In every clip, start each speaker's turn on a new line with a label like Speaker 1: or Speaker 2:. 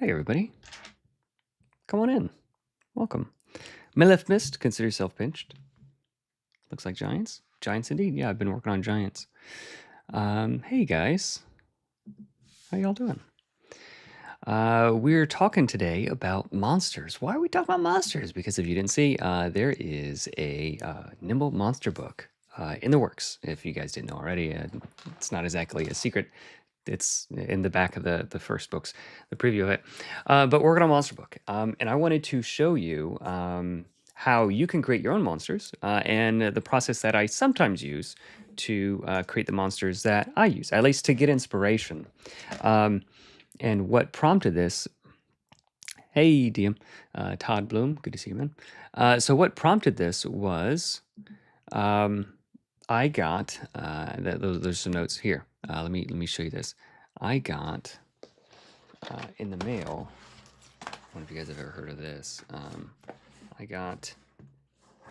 Speaker 1: Hey everybody, come on in. Welcome. Left missed, consider yourself pinched. Looks like giants. Giants indeed. Yeah, I've been working on giants. Hey guys, how y'all doing? We're talking today about monsters. Why are we talking about monsters? Because if you didn't see, there is a Nimble monster book in the works. If you guys didn't know already, it's not exactly a secret. It's in the back of the first books, the preview of it. But we're working on a monster book, and I wanted to show you how you can create your own monsters and the process that I sometimes use to create the monsters that I use, at least to get inspiration. And what prompted this? Hey, DM, Todd Bloom, good to see you, man. So what prompted this was I got there's some notes here. Let me show you this. I got in the mail. I don't know if you guys have ever heard of this. I got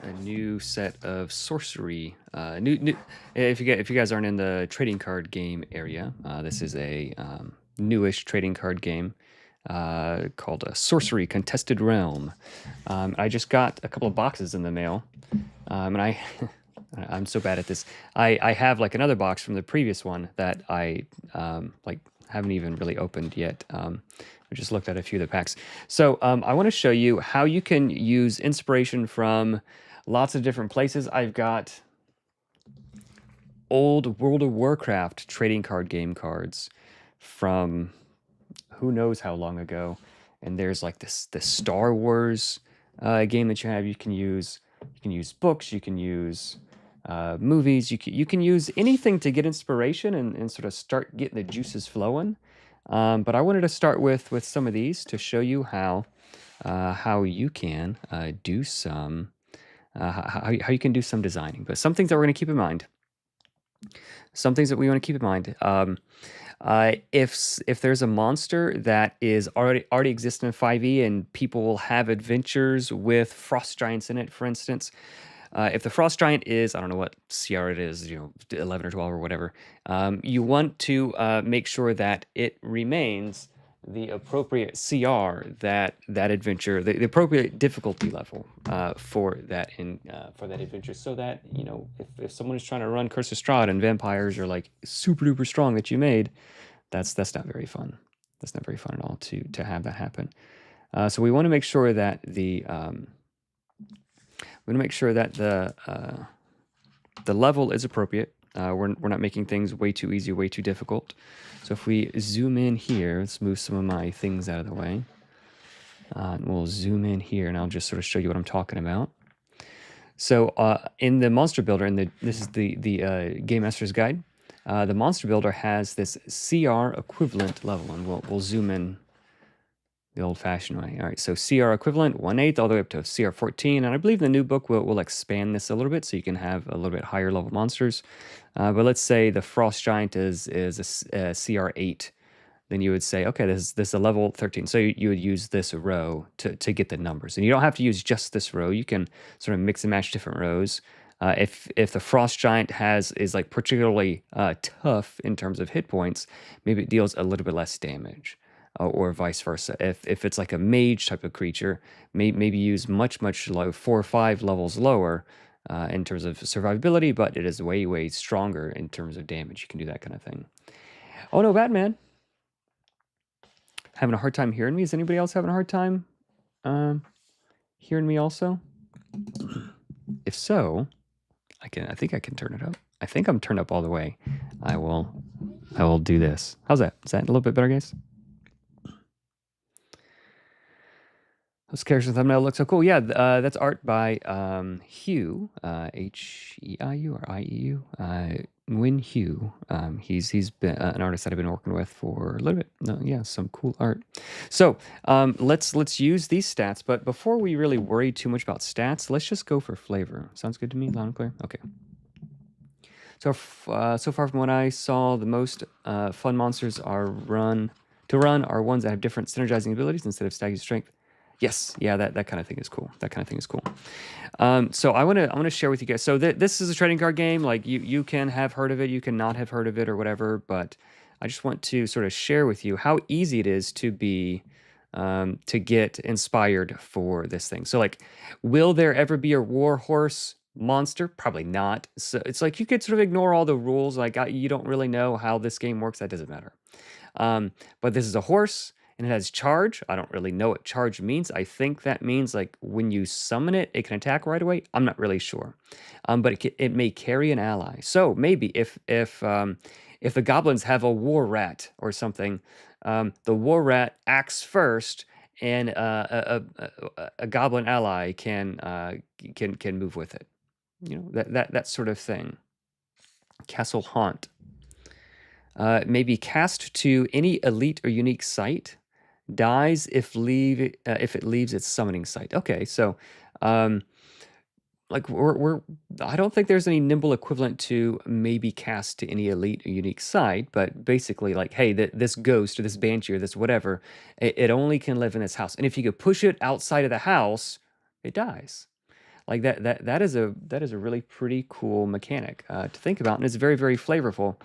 Speaker 1: a new set of sorcery. New. If you guys aren't in the trading card game area, this is a newish trading card game called a Sorcery Contested Realm. I just got a couple of boxes in the mail, and I'm so bad at this. I have like another box from the previous one that I like haven't even really opened yet. I just looked at a few of the packs. So I want to show you how you can use inspiration from lots of different places. I've got old World of Warcraft trading card game cards from who knows how long ago. And there's like this Star Wars game that you have. You can use books. You can use movies. You can use anything to get inspiration and sort of start getting the juices flowing. But I wanted to start with some of these to show you how you can do some how you can do some designing. But some things that we're going to keep in mind. Some things that we want to keep in mind. If there's a monster that is already exists in 5e and people will have adventures with frost giants in it, for instance. If the frost giant is, I don't know what CR it is, 11 or 12 or whatever, you want to make sure that it remains the appropriate CR that adventure, the appropriate difficulty level for that adventure, so that if someone is trying to run Curse of Strahd and vampires are like super duper strong that you made, that's not very fun. That's not very fun at all to have that happen. So we want to make sure that the level is appropriate. We're not making things way too easy, way too difficult. So if we zoom in here, let's move some of my things out of the way. And we'll zoom in here, and I'll just sort of show you what I'm talking about. So in the Monster Builder, this is the Game Master's Guide, the Monster Builder has this CR equivalent level, and we'll zoom in the old-fashioned way. All right, so CR equivalent, 1/8 all the way up to CR 14, and I believe the new book will expand this a little bit so you can have a little bit higher level monsters. But let's say the Frost Giant is a CR 8, then you would say, okay, this is a level 13. So you would use this row to get the numbers, and you don't have to use just this row. You can sort of mix and match different rows. If the Frost Giant is like particularly tough in terms of hit points, maybe it deals a little bit less damage. Or vice versa. If it's like a mage type of creature, maybe use much low, 4 or 5 levels lower in terms of survivability, but it is way stronger in terms of damage. You can do that kind of thing. Oh no, Batman! Having a hard time hearing me? Is anybody else having a hard time hearing me also? If so, I think I can turn it up. I think I'm turned up all the way. I will do this. How's that? Is that a little bit better, guys? Those characters in the thumbnail look so cool. Yeah, that's art by Hugh, Heiu or Ieu, Win Hugh. He's been an artist that I've been working with for a little bit. Yeah, some cool art. So let's use these stats. But before we really worry too much about stats, let's just go for flavor. Sounds good to me, loud and clear. Okay. So so far from what I saw, the most fun monsters are run are ones that have different synergizing abilities instead of stacking strength. Yes, yeah, that kind of thing is cool. That kind of thing is cool. So I want to share with you guys. So this is a trading card game. Like you can have heard of it, you can not have heard of it or whatever. But I just want to sort of share with you how easy it is to be to get inspired for this thing. So like, will there ever be a war horse monster? Probably not. So it's like you could sort of ignore all the rules. Like you don't really know how this game works. That doesn't matter. But this is a horse and it has charge. I don't really know what charge means. I think that means like when you summon it, it can attack right away. I'm not really sure. But it may carry an ally. So maybe if the goblins have a war rat or something, the war rat acts first, and a goblin ally can move with it. You know, that sort of thing. Castle Haunt. May be cast to any elite or unique site. Dies if it leaves its summoning site. Okay, so like I don't think there's any nimble equivalent to maybe cast to any elite or unique site, but basically like, hey, this ghost or this banshee or this whatever, it only can live in this house, and if you could push it outside of the house, it dies. Like that is a really pretty cool mechanic to think about, and it's very, very flavorful.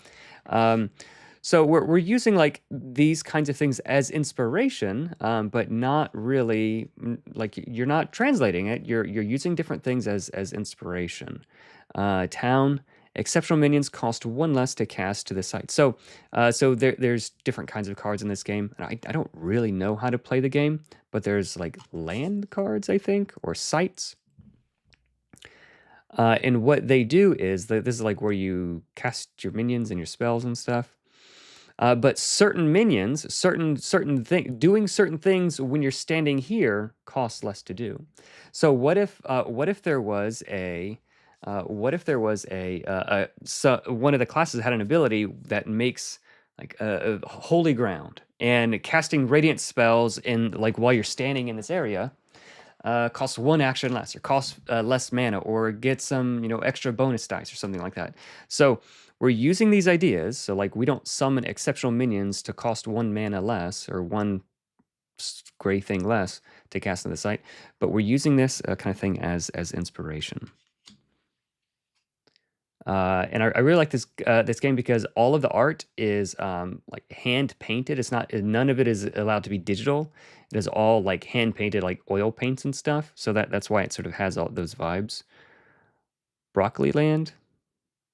Speaker 1: So we're using like these kinds of things as inspiration, but not really like you're not translating it. You're using different things as inspiration. Town. Exceptional minions cost 1 less to cast to the site. So there's different kinds of cards in this game. And I don't really know how to play the game, but there's like land cards, I think, or sites. And what they do is that this is like where you cast your minions and your spells and stuff. But certain minions, doing certain things when you're standing here costs less to do. So what if there was a one of the classes had an ability that makes like a holy ground, and casting radiant spells in like while you're standing in this area costs 1 action less, or costs less mana, or get some extra bonus dice or something like that. So we're using these ideas. So like we don't summon exceptional minions to cost 1 mana less or 1 gray thing less to cast on the site, but we're using this kind of thing as inspiration. And I really like this game because all of the art is like hand painted. It's not, none of it is allowed to be digital. It is all like hand painted, like oil paints and stuff. So that's why it sort of has all those vibes. Broccoli Land,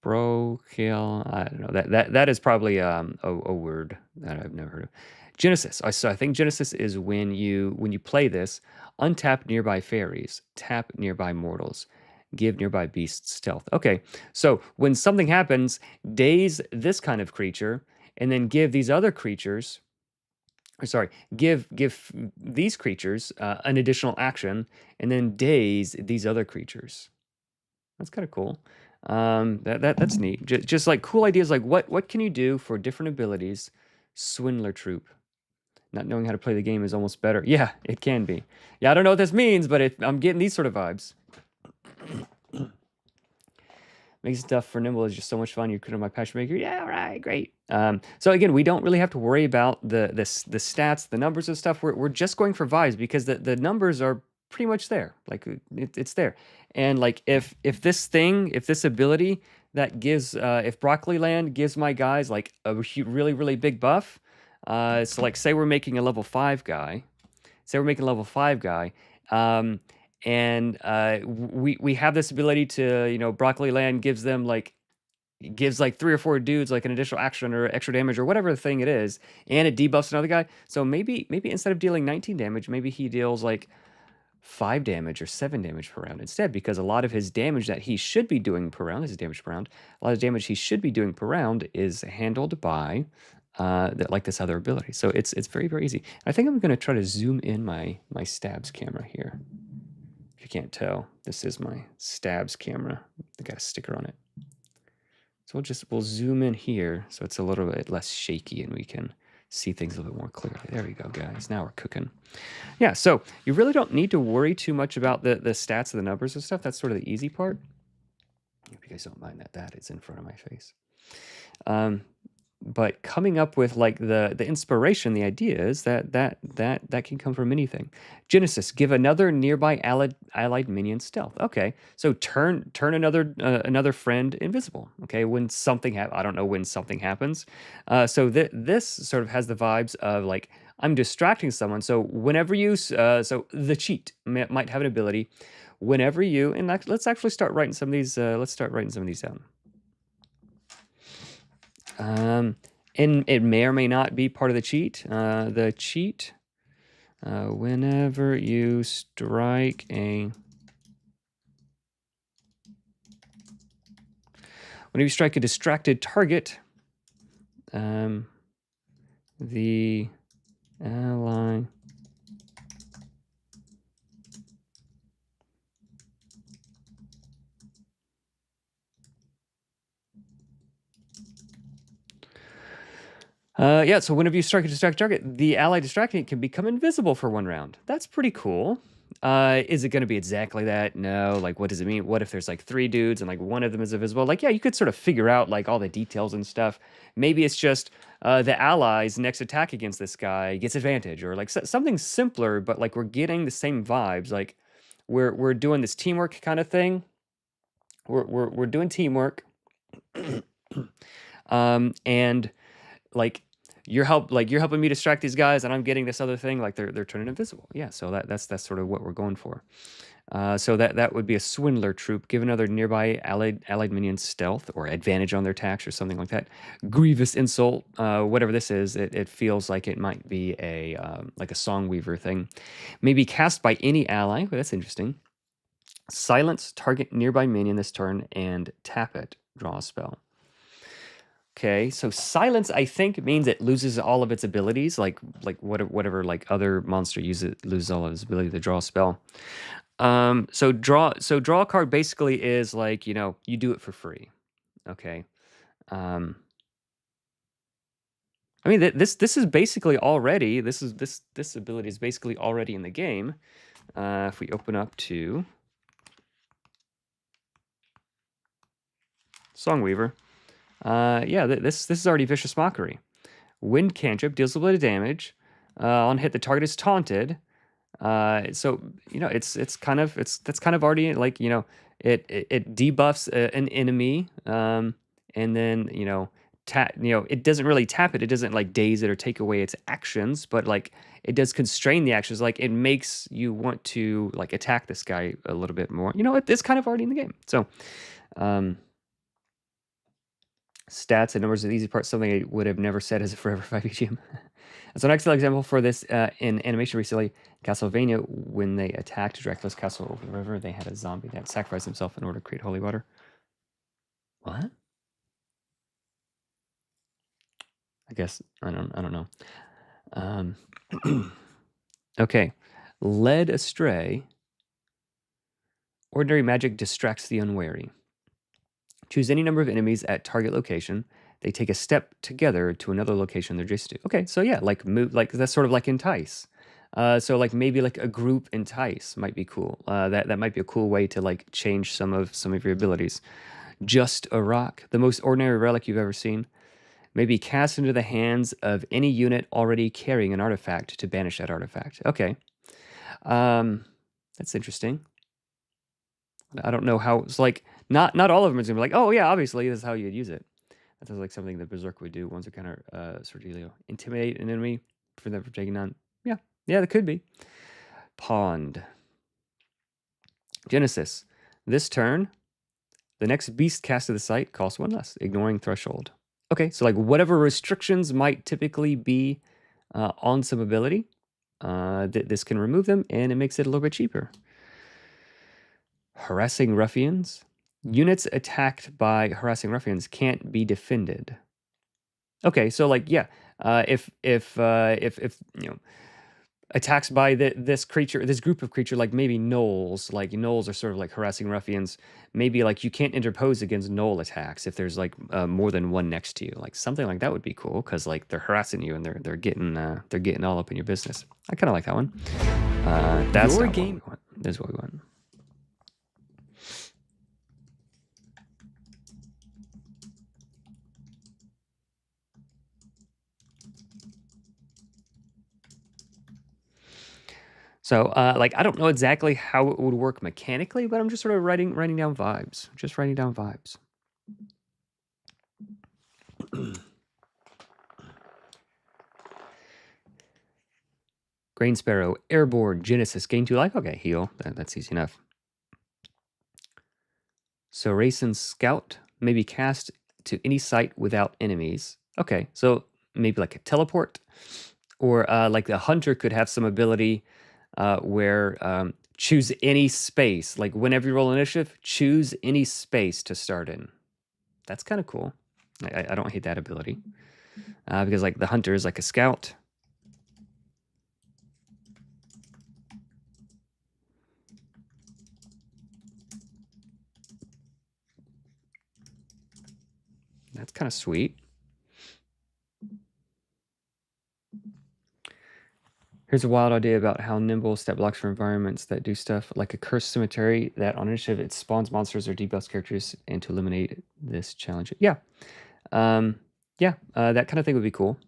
Speaker 1: Brokill. I don't know. That is probably a word that I've never heard of. Genesis. So I think Genesis is when you play this, untap nearby fairies, tap nearby mortals, give nearby beasts stealth. Okay, so when something happens, daze this kind of creature, and then give these other creatures, or sorry, give these creatures an additional action, and then daze these other creatures. That's kind of cool. That's neat. Just like cool ideas, like what can you do for different abilities? Swindler troop. Not knowing how to play the game is almost better. Yeah, it can be. Yeah, I don't know what this means, but I'm getting these sort of vibes. Makes stuff for Nimble is just so much fun. You're kind of my passion maker. Yeah, all right, great. So again, we don't really have to worry about the stats, the numbers and stuff. We're just going for vibes because the numbers are pretty much there. Like it's there. And like if this ability that gives if Broccoli Land gives my guys like a really, really big buff. So like say we're making a level 5 guy. And we have this ability to, Broccoli Land gives like 3 or 4 dudes like an additional action or extra damage or whatever the thing it is, and it debuffs another guy. So maybe instead of dealing 19 damage, maybe he deals like 5 damage or 7 damage per round instead, because a lot of his damage that he should be doing per round, a lot of damage he should be doing per round is handled by like this other ability. So it's very, very easy. I think I'm going to try to zoom in my stabs camera here. If you can't tell, this is my stabs camera. I got a sticker on it. So we'll zoom in here so it's a little bit less shaky and we can see things a little bit more clearly. There we go, guys. Now we're cooking. Yeah, so you really don't need to worry too much about the stats of the numbers and stuff. That's sort of the easy part. If you guys don't mind that is in front of my face. But coming up with like the inspiration, the ideas that can come from anything. Genesis, give another nearby allied minion stealth. Okay, so turn another friend invisible. Okay, when something I don't know when something happens. So this sort of has the vibes of like I'm distracting someone. So whenever you, so the cheat might have an ability. Whenever you, and let's actually start writing some of these. Let's start writing some of these down. And it may or may not be part of the cheat. The cheat, whenever you strike a distracted target, the ally yeah, so whenever you strike a distracted target, the ally distracting it can become invisible for 1 round. That's pretty cool. Is it going to be exactly that? No. Like, what does it mean? What if there's like 3 dudes and like one of them is invisible? Like, yeah, you could sort of figure out like all the details and stuff. Maybe it's just the ally's next attack against this guy gets advantage, or like something simpler, but like we're getting the same vibes. Like we're doing this teamwork kind of thing. We're doing teamwork, and like you're helping me distract these guys, and I'm getting this other thing, like they're turning invisible. Yeah, so that's sort of what we're going for. So that would be a swindler troop. Give another nearby allied minion stealth or advantage on their attacks or something like that. Grievous insult, whatever this is, it feels like it might be a like a Songweaver thing. Maybe cast by any ally. Well, that's interesting. Silence target nearby minion this turn and tap it. Draw a spell. Okay, so silence, I think, means it loses all of its abilities, like whatever like other monster loses all of its ability to draw a spell. So draw a card basically is like, you know, you do it for free. Okay. I mean, this is basically already this ability is basically already in the game. If we open up to Songweaver, yeah, this is already Vicious Mockery. Wind cantrip deals a little bit of damage. On hit, the target is taunted. So you know, that's kind of already like, you know, it debuffs an enemy, and then you know it doesn't really tap it. It doesn't like daze it or take away its actions, but like it does constrain the actions. Like it makes you want to like attack this guy a little bit more. You know, it's kind of already in the game. So. Stats and numbers are the easy part, something I would have never said as a Forever 5 EGM. As an excellent example for this, in animation recently, Castlevania, when they attacked Dracula's castle over the river, they had a zombie that sacrificed himself in order to create holy water. What? I guess I don't know. Okay, led astray. Ordinary magic distracts the unwary. Choose any number of enemies at target location. They take a step together to another location they're adjacent to. Okay, so yeah, like move, like that's sort of like entice. So like maybe like a group entice might be cool. That might be a cool way to like change some of your abilities. Just a rock, the most ordinary relic you've ever seen. Maybe cast into the hands of any unit already carrying an artifact to banish that artifact. Okay, that's interesting. I don't know how it's like. Not all of them is gonna be like, oh yeah, obviously this is how you'd use it. That sounds like something that Berserk would do. Ones that kind of Sortilio. Intimidate an enemy for them from taking on. Yeah, that could be. Pond. Genesis. This turn, the next beast cast to the site costs 1 less, ignoring threshold. Okay, so like whatever restrictions might typically be on some ability, this can remove them, and it makes it a little bit cheaper. Harassing ruffians. Units attacked by harassing ruffians can't be defended. Okay, so like yeah, if you know, attacks by this group of creature, like maybe gnolls, like gnolls are sort of like harassing ruffians. Maybe like you can't interpose against gnoll attacks if there's like more than one next to you. Like something like that would be cool because like they're harassing you and they're getting all up in your business. I kind of like that one. That's your game. This is what we want. So, like, I don't know exactly how it would work mechanically, but I'm just sort of writing down vibes. Just writing down vibes. Grain Sparrow, Airborne, Genesis, gain 2 life. Okay, heal. That's easy enough. So Racing Scout may be cast to any site without enemies. Okay, so maybe like a teleport, or like the hunter could have some ability where choose any space. Like whenever you roll initiative, choose any space to start in. That's kind of cool. I don't hate that ability because like the hunter is like a scout. That's kind of sweet. Here's a wild idea about how nimble step blocks for environments that do stuff like a cursed cemetery that on initiative it spawns monsters or debuffs characters, and to eliminate this challenge. Yeah. That kind of thing would be cool.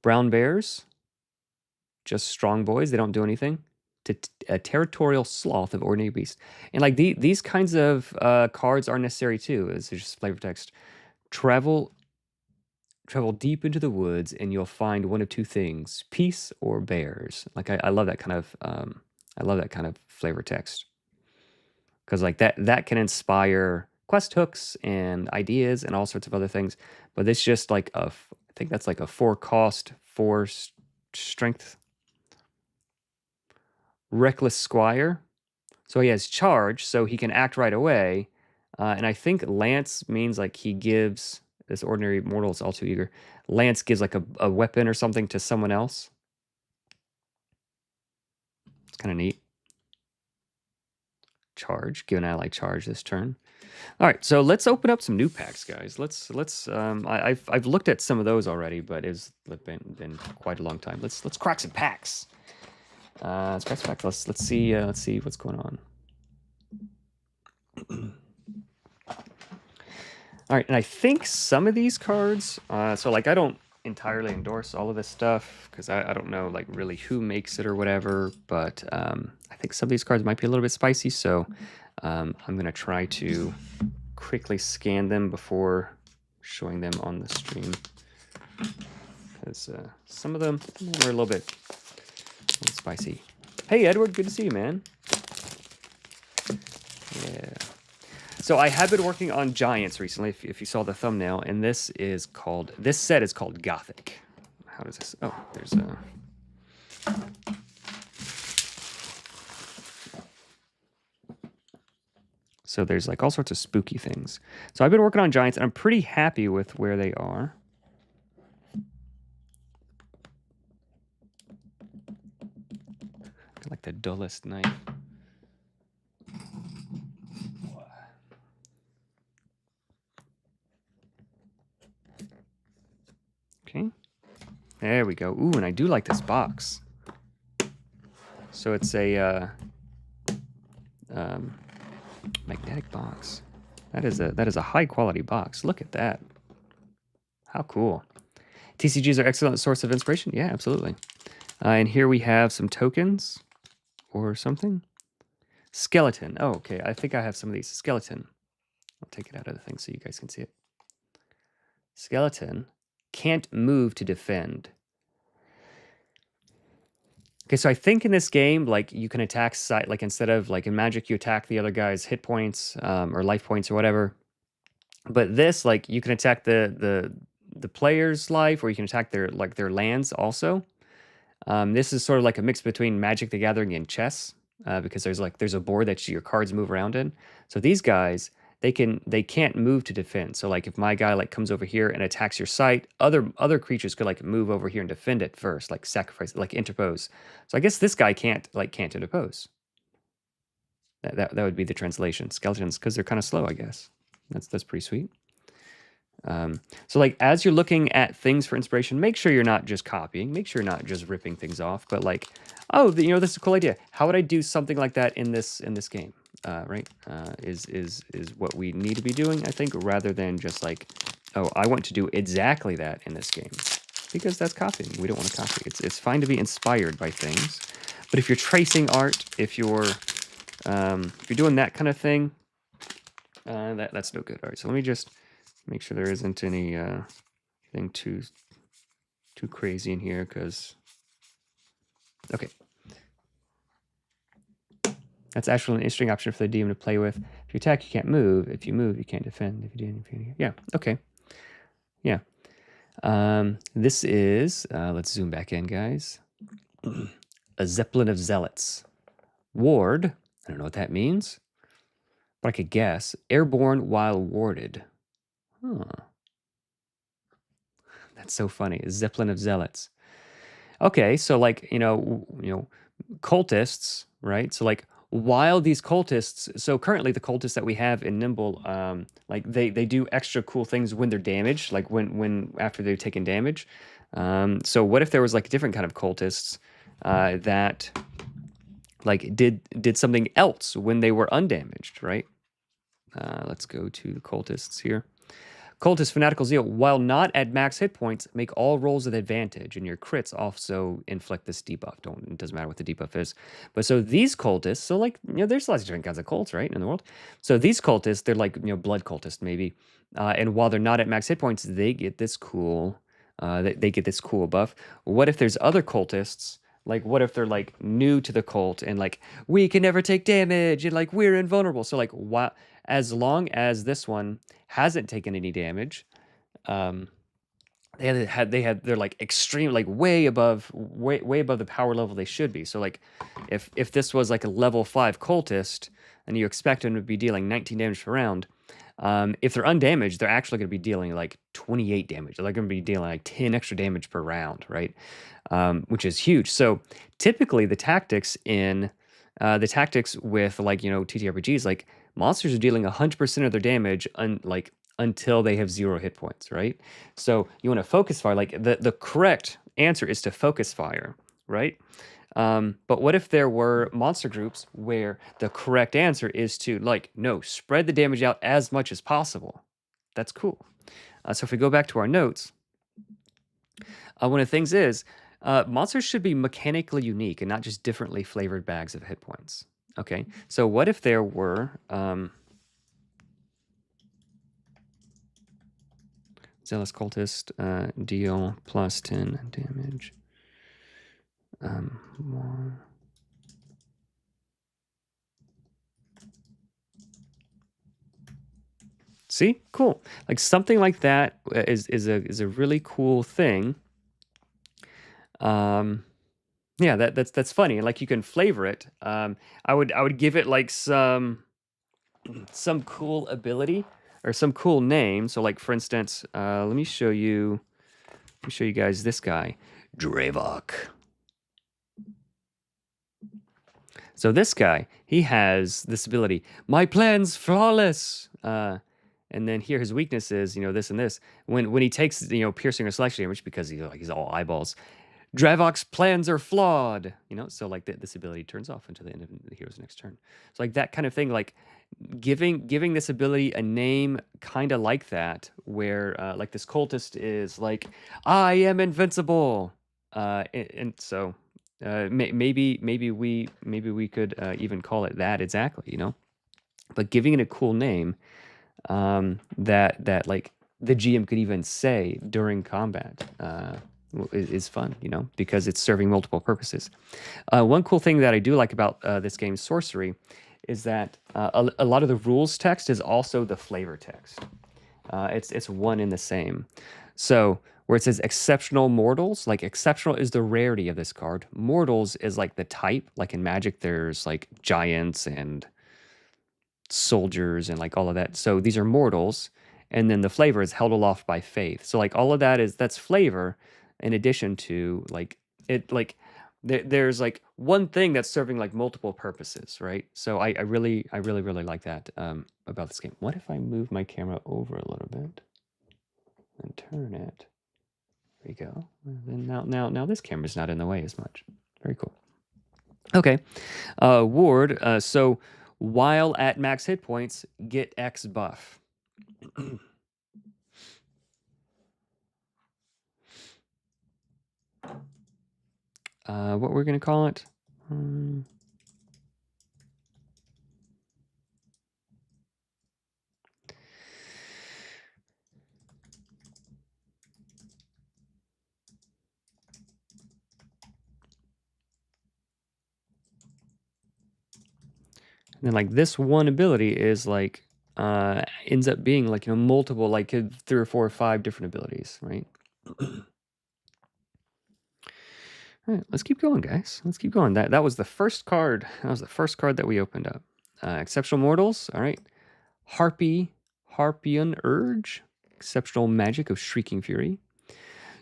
Speaker 1: Brown bears, just strong boys. They don't do anything. A territorial sloth of ordinary beast. And like these kinds of cards are necessary too. It's just flavor text. Travel deep into the woods and you'll find one of two things: peace or bears. Like I love that kind of flavor text, because like that can inspire quest hooks and ideas and all sorts of other things. But it's just like I think that's like a 4 cost, 4 strength. Reckless Squire. So he has charge, so he can act right away. And I think Lance means like he gives this ordinary mortal is all too eager. Lance gives like a weapon or something to someone else. It's kind of neat. Charge, give an ally charge this turn. All right, so let's open up some new packs, guys. I've looked at some of those already, but it's been quite a long time. Let's crack some packs. Let's crack some packs. Let's see what's going on. All right, and I think some of these cards, so like I don't entirely endorse all of this stuff because I don't know like really who makes it or whatever, but I think some of these cards might be a little bit spicy, so I'm gonna try to quickly scan them before showing them on the stream, because some of them are a little bit spicy. Hey Edward, good to see you, man. Yeah. So I have been working on Giants recently, if you saw the thumbnail, and this set is called Gothic. How does this? Oh, there's a. So there's like all sorts of spooky things. So I've been working on Giants, and I'm pretty happy with where they are. Like the dullest knife. Okay. There we go. Ooh, and I do like this box. So it's a magnetic box. That is a high quality box. Look at that. How cool. TCGs are excellent source of inspiration. Yeah, absolutely. And here we have some tokens or something. Skeleton. Oh, okay. I think I have some of these. Skeleton. I'll take it out of the thing so you guys can see it. Skeleton can't move to defend. Okay, so I think in this game, like you can attack side, like instead of like in Magic, you attack the other guy's hit points or life points or whatever. But this, like, you can attack the player's life, or you can attack their lands also. This is sort of like a mix between Magic the Gathering and chess, because there's a board that your cards move around in. So these guys, they can't move to defend. So like if my guy like comes over here and attacks your site, other creatures could like move over here and defend it first, like sacrifice, like interpose. So I guess this guy can't interpose. That would be the translation. Skeletons, because they're kind of slow, I guess. That's pretty sweet. So like as you're looking at things for inspiration, make sure you're not just copying, make sure you're not just ripping things off, but like, oh, this is a cool idea. How would I do something like that in this game? Right? Is what we need to be doing, I think, rather than just like, oh, I want to do exactly that in this game, because that's copying. We don't want to copy. It's fine to be inspired by things, but if you're tracing art, if you're doing that kind of thing, that's no good. All right, so let me just make sure there isn't any thing too crazy in here, because Okay. That's actually an interesting option for the DM to play with. If you attack, you can't move. If you move, you can't defend. If you do, yeah. Okay. Yeah. This is, let's zoom back in, guys. A Zeppelin of Zealots. Ward, I don't know what that means, but I could guess. Airborne while warded. Huh. That's so funny. A Zeppelin of Zealots. Okay, so like, cultists, right? So like while these cultists, so currently the cultists that we have in Nimble, like they do extra cool things when they're damaged, like when after they've taken damage. So what if there was like a different kind of cultists that like did something else when they were undamaged, right? Let's go to the cultists here. Cultist Fanatical Zeal, while not at max hit points, make all rolls with advantage, and your crits also inflict this debuff. It doesn't matter what the debuff is. But so these cultists, so like, there's lots of different kinds of cults, right, in the world. So these cultists, they're like, blood cultists, maybe. And while they're not at max hit points, they get this cool, they get this cool buff. What if there's other cultists? Like, what if they're like new to the cult and like, we can never take damage and like, we're invulnerable. So like, as long as this one hasn't taken any damage, they're like extreme, like way above the power level they should be. So like if this was like a level 5 cultist and you expect them to be dealing 19 damage per round, if they're undamaged, they're actually going to be dealing like 28 damage. They're going to be dealing like 10 extra damage per round, right? Which is huge. So typically the tactics with like, TTRPGs, like monsters are dealing 100% of their damage until they have 0 hit points, right? So you want to focus fire. Like the correct answer is to focus fire, right? But what if there were monster groups where the correct answer is to spread the damage out as much as possible? That's cool. So if we go back to our notes, one of the things is monsters should be mechanically unique and not just differently flavored bags of hit points. Okay, so what if there were Zealous Cultist deal plus 10 damage. More. See, cool. Like something like that is a really cool thing. Yeah, that's funny. Like you can flavor it. I would give it like some cool ability or some cool name. So like for instance, let me show you guys this guy, Dravok. So this guy, he has this ability. My plan's flawless. And then here his weakness is, this and this. When he takes, piercing or slashing damage because he's all eyeballs, Dravok's plans are flawed. So like this ability turns off until the end of the hero's next turn. So like that kind of thing, like giving this ability a name kind of like that, where like this cultist is like, I am invincible. And so maybe we could even call it that exactly, but giving it a cool name that like the GM could even say during combat is fun, because it's serving multiple purposes. One cool thing that I do like about this game's sorcery is that a lot of the rules text is also the flavor text. It's one in the same. So where it says exceptional mortals, like exceptional is the rarity of this card. Mortals is like the type. Like in Magic, there's like giants and soldiers and like all of that. So these are mortals. And then the flavor is held aloft by faith. So like all of that's flavor in addition to there's like one thing that's serving like multiple purposes, right? So I really like that about this game. What if I move my camera over a little bit and turn it? There we go. And then now this camera's not in the way as much. Very cool. Okay, Ward. So while at max hit points, get X buff. What we're gonna call it? And then like this one ability is like ends up being like, you know, multiple, like 3 or 4 or 5 different abilities, right? All right, let's keep going, guys. Let's keep going. That was the first card. That was the first card that we opened up. Exceptional Mortals. All right. Harpian Urge. Exceptional Magic of Shrieking Fury.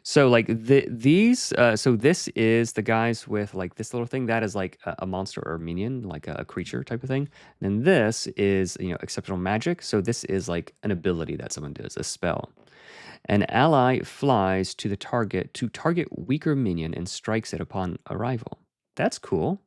Speaker 1: So like these, so this is the guys with like this little thing that is like a monster or a minion, like a creature type of thing. And then this is, you know, exceptional magic. So this is like an ability that someone does, a spell. An ally flies to target weaker minion and strikes it upon arrival. That's cool.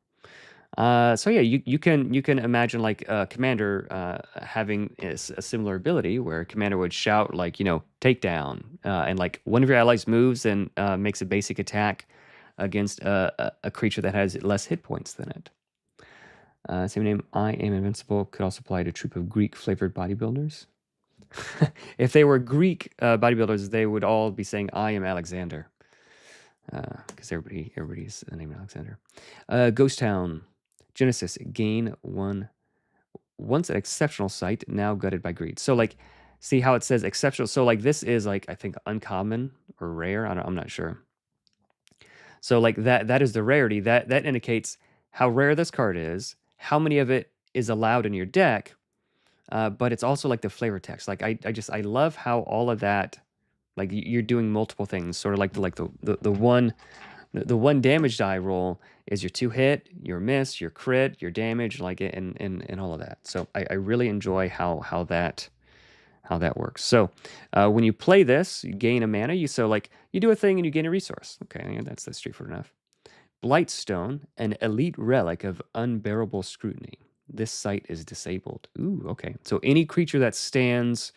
Speaker 1: So yeah, you can imagine like Commander having a similar ability where Commander would shout like, you know, take down, and like one of your allies moves and makes a basic attack against a creature that has less hit points than it. Same name, I am invincible, could also apply to a troop of Greek flavored bodybuilders. If they were Greek bodybuilders, they would all be saying, I am Alexander. Because everybody's named Alexander. Ghost Town. Genesis, gain 1. Once an exceptional sight, now gutted by greed. So like, see how it says exceptional? So like this is like, I think uncommon or rare. I'm not sure. So like that is the rarity. That indicates how rare this card is, how many of it is allowed in your deck, but it's also like the flavor text. Like I love how all of that, like you're doing multiple things, sort of like the one damage die roll is your 2 hit, your miss, your crit, your damage, like and all of that. So I really enjoy how that works. So when you play this, you gain a mana. So like you do a thing and you gain a resource. Okay, yeah, that's straightforward enough. Blightstone, an elite relic of unbearable scrutiny. This sight is disabled. Ooh, okay. So any creature that stands,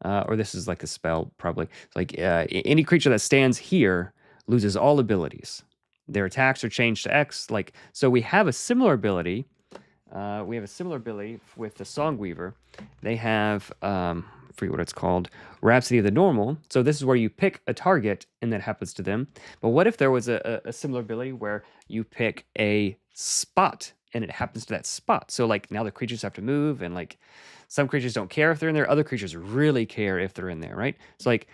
Speaker 1: or this is like a spell probably. Like any creature that stands here loses all abilities. Their attacks are changed to X. Like so, we have a similar ability. With the Songweaver. They have I forget what it's called, Rhapsody of the Normal. So this is where you pick a target and that happens to them. But what if there was a similar ability where you pick a spot and it happens to that spot? So like now the creatures have to move, and like some creatures don't care if they're in there, other creatures really care if they're in there, right? So like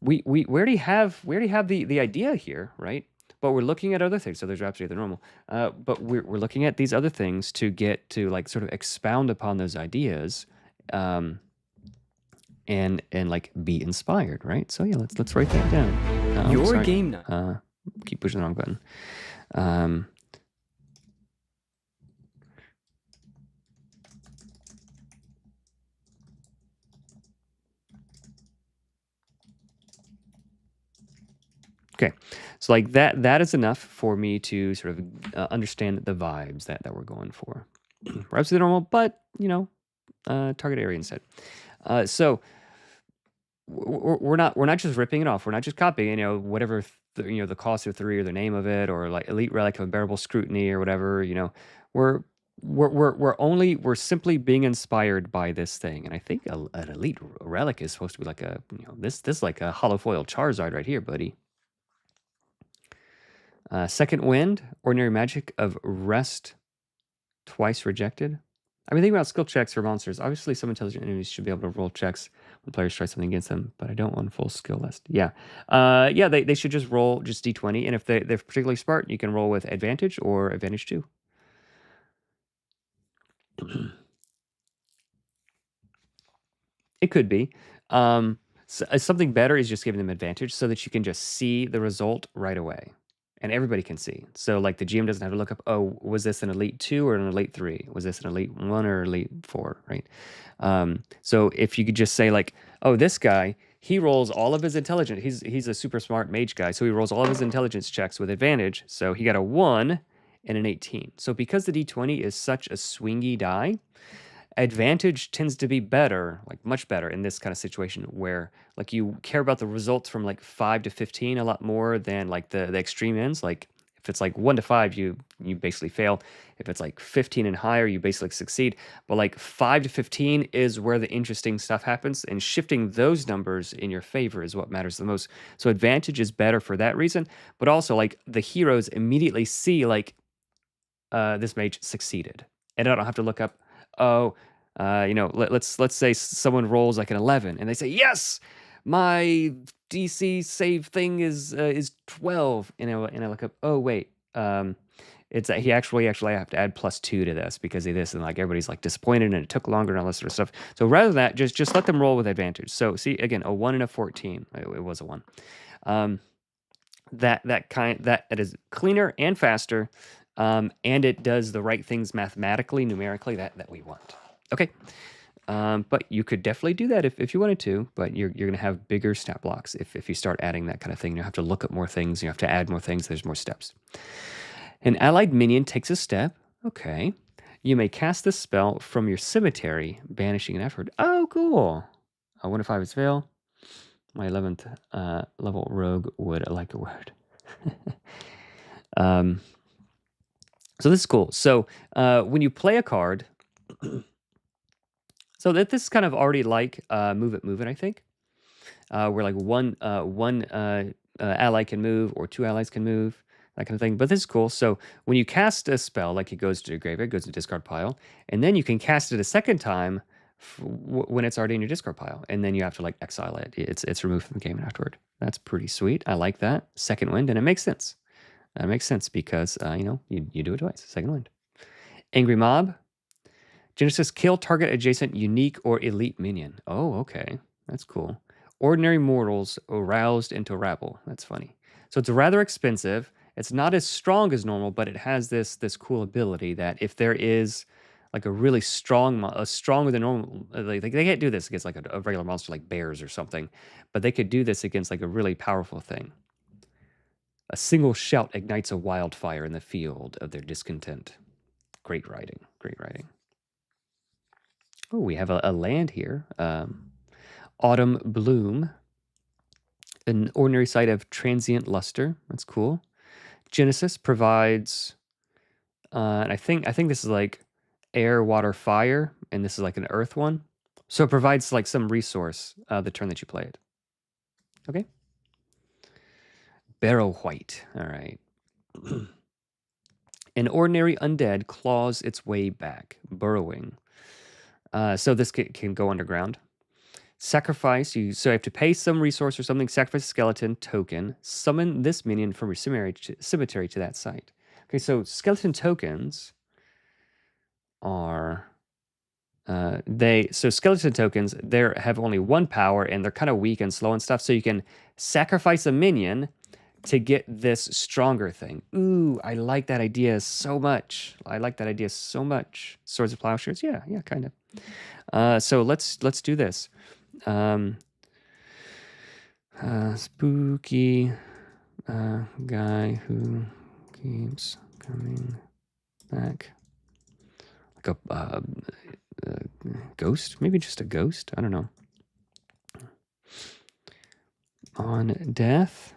Speaker 1: we already have the idea here, right? But we're looking at other things. So there's Rhapsody of the Normal. But we're looking at these other things to get to like sort of expound upon those ideas, and like be inspired, right? So yeah, let's write that down.
Speaker 2: Your game
Speaker 1: keep pushing the wrong button. Okay, so like that is enough for me to sort of understand the vibes that we're going for. Rhapsody of the Normal, but you know, target area instead. So we're not just ripping it off. We're not just copying, you know, whatever you know, the cost of 3 or the name of it, or like elite relic of unbearable scrutiny or whatever. You know, we're simply being inspired by this thing. And I think an elite relic is supposed to be like a, you know, this like a hollow foil Charizard right here, buddy. Second Wind, ordinary magic of rest, twice rejected. I mean, think about skill checks for monsters. Obviously, some intelligent enemies should be able to roll checks when players try something against them, but I don't want full skill list. Yeah. Yeah, they should just roll just d20, and if they're particularly smart, you can roll with advantage or advantage 2. It could be. Something better is just giving them advantage so that you can just see the result right away. And everybody can see. So like the GM doesn't have to look up, oh, was this an elite 2 or an elite 3? Was this an elite 1 or elite 4, right? So if you could just say like, oh, this guy, he rolls all of his intelligence. He's a super smart mage guy, so he rolls all of his intelligence checks with advantage. So he got a 1 and an 18. So because the d20 is such a swingy die, advantage tends to be better, like much better in this kind of situation where like you care about the results from like 5 to 15 a lot more than like the extreme ends. Like if it's like 1 to 5, you basically fail. If it's like 15 and higher, you basically succeed. But like 5 to 15 is where the interesting stuff happens, and shifting those numbers in your favor is what matters the most. So advantage is better for that reason, but also like the heroes immediately see like this mage succeeded, and I don't have to look up, oh, let's say someone rolls like an 11, and they say, yes, my DC save thing is 12, and I look up, oh wait, it's that he actually have to add +2 to this because of this, and like everybody's like disappointed, and it took longer and all this sort of stuff. So rather than that, just let them roll with advantage. So see again, a 1 and a 14. It was a 1. That is cleaner and faster, and it does the right things mathematically, numerically that we want. Okay. But you could definitely do that if you wanted to, but you're going to have bigger stat blocks if you start adding that kind of thing. You have to look at more things. You have to add more things. There's more steps. An allied minion takes a step. Okay. You may cast this spell from your cemetery, banishing an effort. Oh, cool. I wonder if I would fail. My 11th level rogue would like a word. So this is cool. So when you play a card, so that this is kind of already like move it, I think. Where like one ally can move or 2 allies can move, that kind of thing. But this is cool. So when you cast a spell, like it goes to the graveyard, goes to the discard pile, and then you can cast it a second time when it's already in your discard pile, and then you have to like exile it. It's removed from the game afterward. That's pretty sweet. I like that. Second wind, and it makes sense. That makes sense because you do it twice. Second wind. Angry Mob. Genesis, kill target adjacent unique or elite minion. Oh, okay. That's cool. Ordinary mortals aroused into rabble. That's funny. So it's rather expensive. It's not as strong as normal, but it has this cool ability that if there is like a really stronger than normal, they can't do this against like a regular monster like bears or something, but they could do this against like a really powerful thing. A single shout ignites a wildfire in the field of their discontent. Great writing. Great writing. Oh, we have a land here. Autumn Bloom. An ordinary site of transient luster. That's cool. Genesis provides, and I think this is like air, water, fire, and this is like an earth one. So it provides like some resource the turn that you play it. Okay. Barrow White. All right. An ordinary undead claws its way back, burrowing. So this can go underground. Sacrifice, so you have to pay some resource or something, sacrifice a skeleton token, summon this minion from your cemetery to that site. Okay, so skeleton tokens are, skeleton tokens, they have only 1 power, and they're kind of weak and slow and stuff, so you can sacrifice a minion to get this stronger thing. Ooh, I like that idea so much. Swords of Plowshares, yeah, kind of. So let's do this. Spooky guy who keeps coming back. Like a ghost? Maybe just a ghost? I don't know. On death,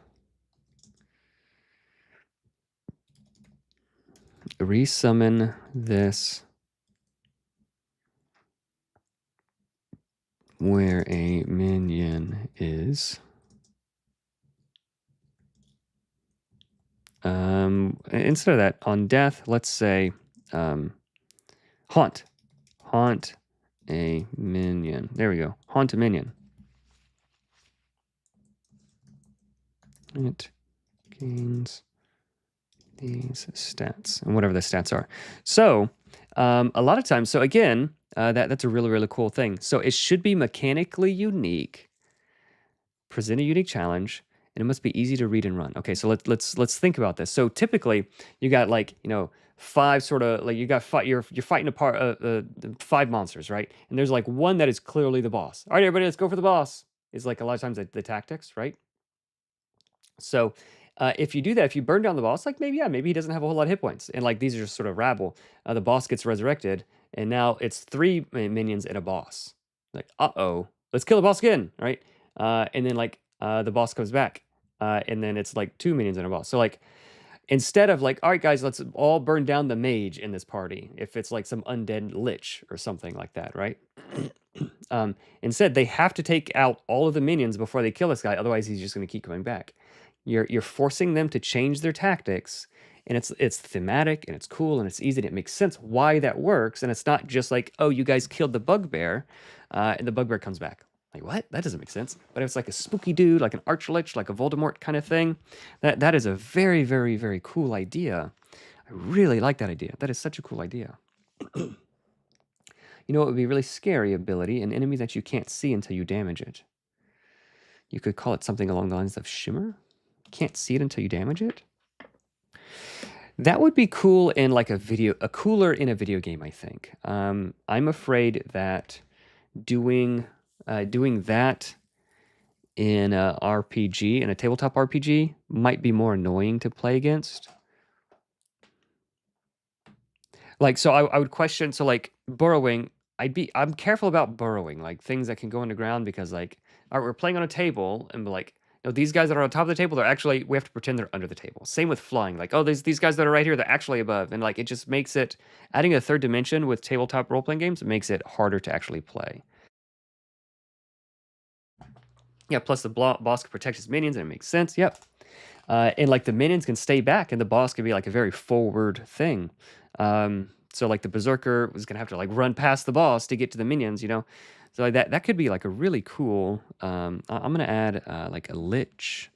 Speaker 1: resummon this where a minion is. Instead of that, on death, let's say haunt a minion. There we go. Haunt a minion. It gains these stats and whatever the stats are. So a lot of times, so again, that's a really, really cool thing. So it should be mechanically unique, present a unique challenge, and it must be easy to read and run. Okay, so let's think about this. So typically, you got like 5 sort of like you're fighting apart 5 monsters, right? And there's like one that is clearly the boss. All right, everybody, let's go for the boss. Is like a lot of times the tactics, right? So if you do that, if you burn down the boss, like maybe he doesn't have a whole lot of hit points, and like these are just sort of rabble. The boss gets resurrected, and now it's 3 minions and a boss. Like, let's kill the boss again, right? And then like the boss comes back, and then it's like 2 minions and a boss. So like instead of like, all right guys, let's all burn down the mage in this party, if it's like some undead lich or something like that, right? Instead, they have to take out all of the minions before they kill this guy, otherwise he's just going to keep coming back. You're forcing them to change their tactics and it's thematic and it's cool and it's easy and it makes sense why that works, and it's not just like, oh, you guys killed the bugbear, and the bugbear comes back. Like, what? That doesn't make sense. But if it's like a spooky dude, like an archlich, like a Voldemort kind of thing, that is a very, very, very cool idea. I really like that idea. That is such a cool idea. You know what would be really scary ability? An enemy that you can't see until you damage it. You could call it something along the lines of shimmer. Can't see it until you damage it. That would be cool in like a cooler in a video game, I think. I'm afraid that doing that in a RPG, in a tabletop RPG, might be more annoying to play against. Like, so I would question, so like burrowing, I'm careful about burrowing, like things that can go underground, because like, all right, we're playing on a table and be like, you know, these guys that are on top of the table, they're actually, we have to pretend they're under the table. Same with flying, like, oh, these guys that are right here, they're actually above. And like, it just makes it, adding a third dimension with tabletop role-playing games, it makes it harder to actually play. Yeah, plus the boss can protect his minions, and it makes sense, yep. And like the minions can stay back, and the boss can be like a very forward thing. So like the berserker was gonna have to like run past the boss to get to the minions, you know. So like that could be like a really cool. I'm gonna add like a lich.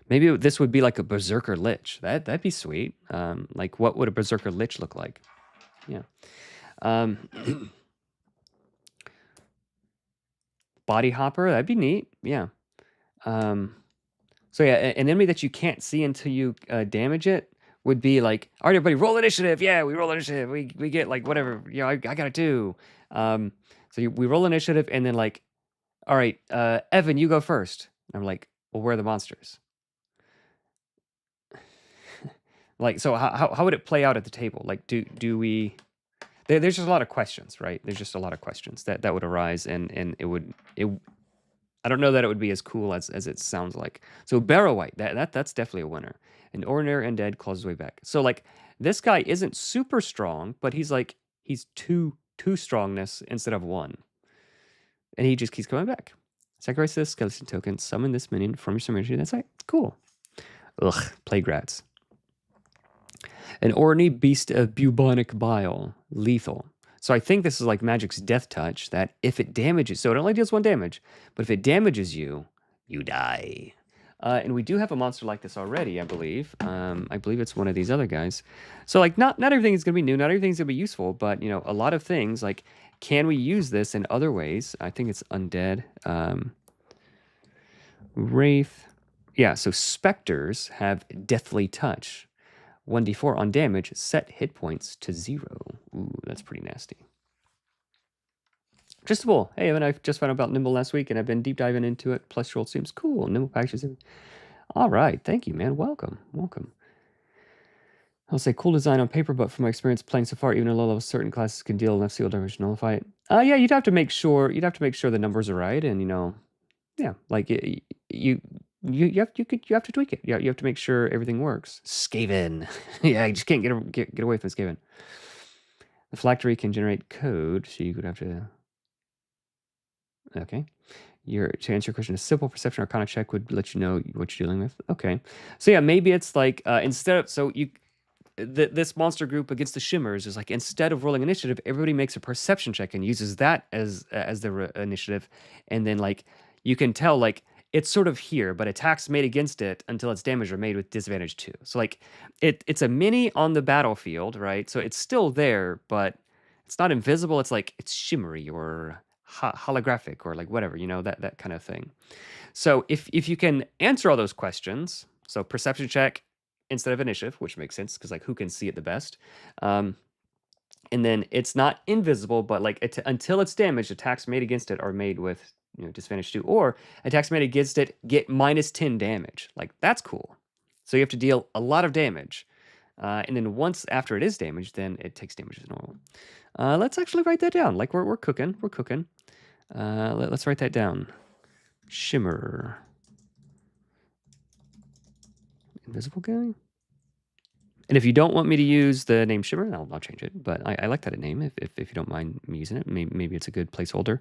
Speaker 1: Maybe this would be like a berserker lich. That'd be sweet. Like what would a berserker lich look like? Yeah. Body hopper, that'd be neat. Yeah. So yeah, an enemy that you can't see until you damage it would be like, all right, everybody, roll initiative. Yeah, we roll initiative. We get like whatever. You know, I got it too. So we roll initiative, and then like, all right, Evan, you go first. And I'm like, well, where are the monsters? Like, so how would it play out at the table? Like, do we? There's just a lot of questions, right? There's just a lot of questions that would arise, and it. I don't know that it would be as cool as it sounds like. So Barrow-wight, that's definitely a winner. An ordinary undead claws his way back. So like this guy isn't super strong, but he's two strongness instead of one. And he just keeps coming back. Sacrifice this skeleton token, summon this minion from your summoning. That's right. Cool. Ugh, plague rats. An ordinary beast of bubonic bile, lethal. So I think this is like Magic's Death Touch, that if it damages, so it only deals 1 damage, but if it damages you, you die. And we do have a monster like this already, I believe. I believe it's one of these other guys. So like not everything is going to be new, not everything's going to be useful, but you know, a lot of things, like, can we use this in other ways? I think it's undead. Wraith. Yeah, so specters have Deathly Touch. 1d4 on damage, set hit points to 0. Ooh, that's pretty nasty. Justable. Hey, Evan, I just found out about Nimble last week, and I've been deep diving into it. Plus, roll seems cool. Nimble packages. All right, thank you, man. Welcome. I'll say cool design on paper, but from my experience playing so far, even at low level, certain classes can deal enough seal damage to nullify it. Yeah, you'd have to make sure the numbers are right, and you know, yeah, like you have to tweak it. Yeah, you have to make sure everything works. Skaven. Yeah, you just can't get away from Skaven. The phylactery can generate code, so you could have to. Okay. To answer your question, a simple perception arcana check would let you know what you're dealing with. Okay. So yeah, maybe it's like instead of this monster group against the shimmers is like, instead of rolling initiative, everybody makes a perception check and uses that as their initiative, and then like you can tell like it's sort of here, but attacks made against it until its damage are made with disadvantage 2. So like it's a mini on the battlefield, right? So it's still there, but it's not invisible. It's like it's shimmery or holographic or like whatever, you know, that kind of thing. So if you can answer all those questions, so perception check instead of initiative, which makes sense because like who can see it the best, and then it's not invisible, but like until it's damaged, attacks made against it are made with, you know, disadvantage 2, or attacks made against it get -10 damage. Like that's cool. So you have to deal a lot of damage, and then once after it is damaged, then it takes damage as normal. Let's actually write that down. Like we're cooking. Let's write that down. Shimmer. Invisible guy. And if you don't want me to use the name Shimmer, I'll change it. But I like that name. If you don't mind me using it, maybe it's a good placeholder.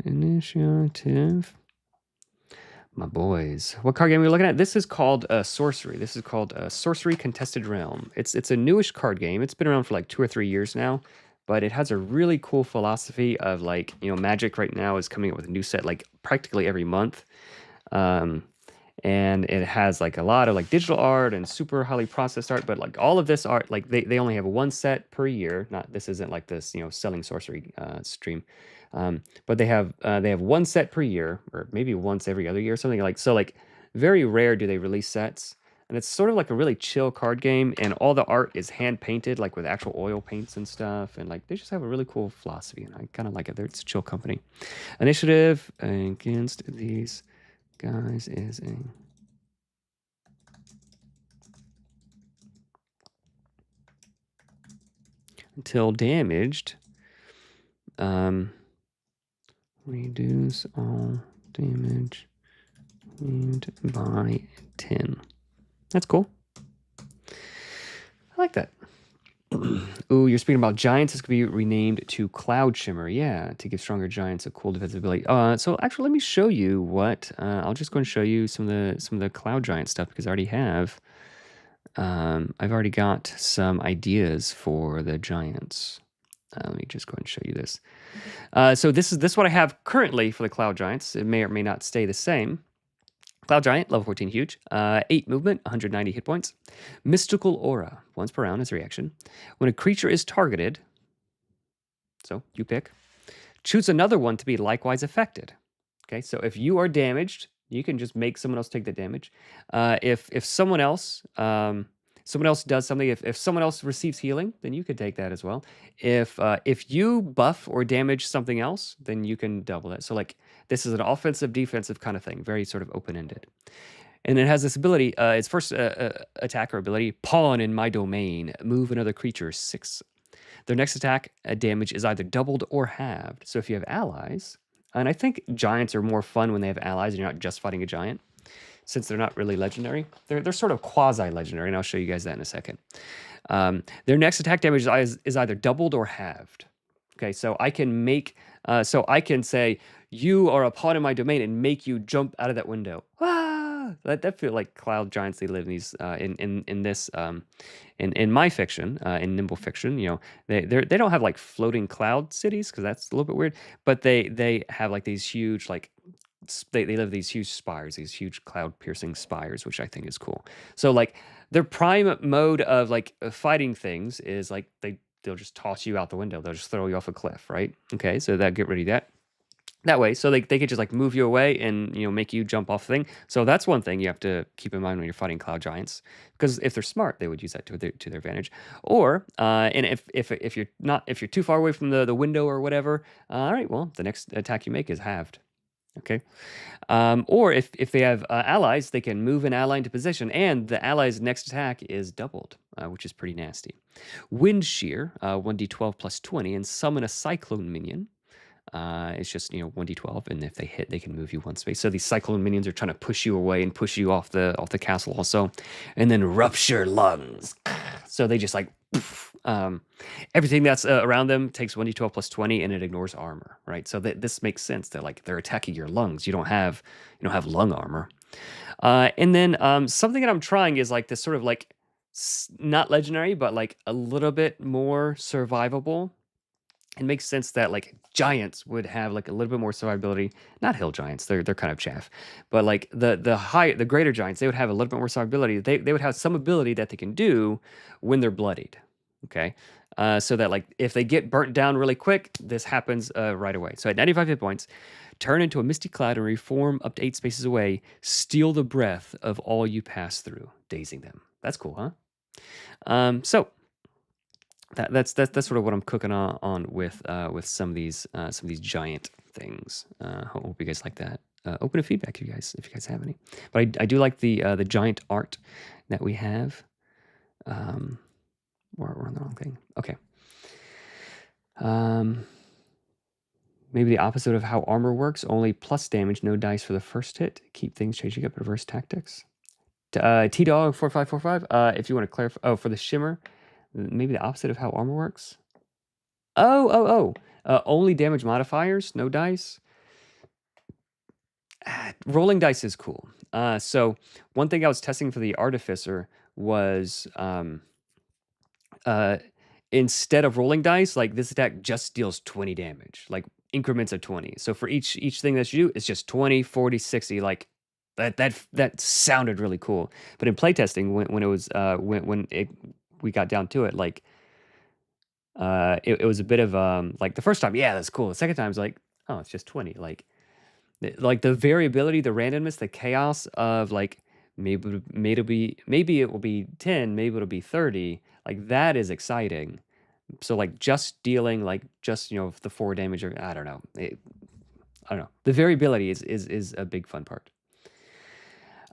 Speaker 1: Initiative. My boys. What card game are we looking at? This is called Sorcery. This is called Sorcery Contested Realm. It's a newish card game. It's been around for like 2 or 3 years now, but it has a really cool philosophy of like, Magic right now is coming up with a new set like practically every month. And it has like a lot of like digital art and super highly processed art, but like all of this art, like they only have one set per year. This isn't like this, selling sorcery stream. But they have one set per year, or maybe once every other year, something like so. Like very rare do they release sets, and it's sort of like a really chill card game. And all the art is hand painted, like with actual oil paints and stuff. And like they just have a really cool philosophy, and I kind of like it. It's a chill company. Initiative against these guys is a until damaged. Reduce all damage by 10. That's cool. I like that. Ooh, you're speaking about giants. This could be renamed to Cloud Shimmer. Yeah, to give stronger giants a cool defensive ability. So actually, let me show you what. I'll just go and show you some of the Cloud Giant stuff because I already have. I've already got some ideas for the giants. Let me just go ahead and show you this. So this is what I have currently for the Cloud Giants. It may or may not stay the same. Cloud Giant, level 14, huge. 8 movement, 190 hit points. Mystical Aura, once per round as a reaction. When a creature is targeted, so you pick, choose another one to be likewise affected. Okay, so if you are damaged, you can just make someone else take the damage. If someone else does something, if someone else receives healing, then you could take that as well. If you buff or damage something else, then you can double it. So like this is an offensive defensive kind of thing, very sort of open-ended. And it has this ability, its first attacker ability, Pawn in my domain, move another creature 6. Their next attack damage is either doubled or halved. So if you have allies, and I think giants are more fun when they have allies and you're not just fighting a giant, since they're not really legendary. They're sort of quasi-legendary, and I'll show you guys that in a second. Their next attack damage is either doubled or halved. Okay, so I can make, I can say, you are a pawn in my domain and make you jump out of that window. Ah! That feel like Cloud Giants. They live in these, in this, in my fiction, in Nimble fiction. They don't have like floating cloud cities because that's a little bit weird. But they have like these huge like they live these huge spires, these huge cloud piercing spires, which I think is cool. So like their prime mode of like fighting things is like they'll just toss you out the window. They'll just throw you off a cliff, right? Okay, so that get rid of that way. So they could just like move you away and make you jump off the thing. So that's one thing you have to keep in mind when you're fighting cloud giants, because if they're smart, they would use that to their advantage. Or and if you're too far away from the window or whatever, all right, well the next attack you make is halved. Okay. Or if they have allies, they can move an ally into position, and the ally's next attack is doubled, which is pretty nasty. Wind Shear, 1d12 plus 20, and summon a Cyclone minion. It's just 1d12, and if they hit, they can move you one space. So these Cyclone minions are trying to push you away and push you off the castle also, and then Rupture Lungs. So they just like. Everything that's around them takes 1d12 plus 20, and it ignores armor, right? So this makes sense that like they're attacking your lungs. You don't have lung armor. And then something that I'm trying is like this sort of like not legendary, but like a little bit more survivable. It makes sense that like giants would have like a little bit more survivability. Not hill giants, they're kind of chaff, but like the greater giants, they would have a little bit more survivability. They would have some ability that they can do when they're bloodied. Okay, so that like if they get burnt down really quick, this happens right away. So at 95 hit points, turn into a misty cloud and reform up to 8 spaces away. Steal the breath of all you pass through, dazing them. That's cool, huh? So that's sort of what I'm cooking on with some of these giant things. Hope you guys like that. Open to feedback if you guys have any. But I do like the giant art that we have. We're on the wrong thing. Okay. Maybe the opposite of how armor works. Only plus damage, no dice for the first hit. Keep things changing up. Reverse tactics. T-Dog 4545. If you want to clarify. Oh, for the shimmer. Maybe the opposite of how armor works. Oh. Only damage modifiers, no dice. Rolling dice is cool. So one thing I was testing for the Artificer was instead of rolling dice, like this attack just deals 20 damage, like increments of 20. So for each thing that you do, it's just 20, 40, 60. Like that sounded really cool. But in playtesting, when it was we got down to it, like it was a bit of like the first time, yeah, that's cool. The second time is like, oh, it's just 20. Like the variability, the randomness, the chaos of like maybe it will be 10, maybe it'll be 30. Like that is exciting. So like just dealing like just the 4 damage, or I don't know. I don't know. The variability is a big fun part.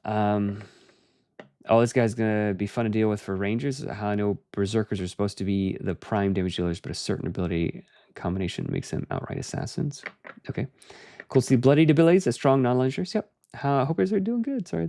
Speaker 1: Oh, this guy's gonna be fun to deal with for rangers. How I know berserkers are supposed to be the prime damage dealers, but a certain ability combination makes them outright assassins. Okay. Cool. See, bloodied abilities, a strong non-lungers. Yep. I hope you guys are doing good. Sorry.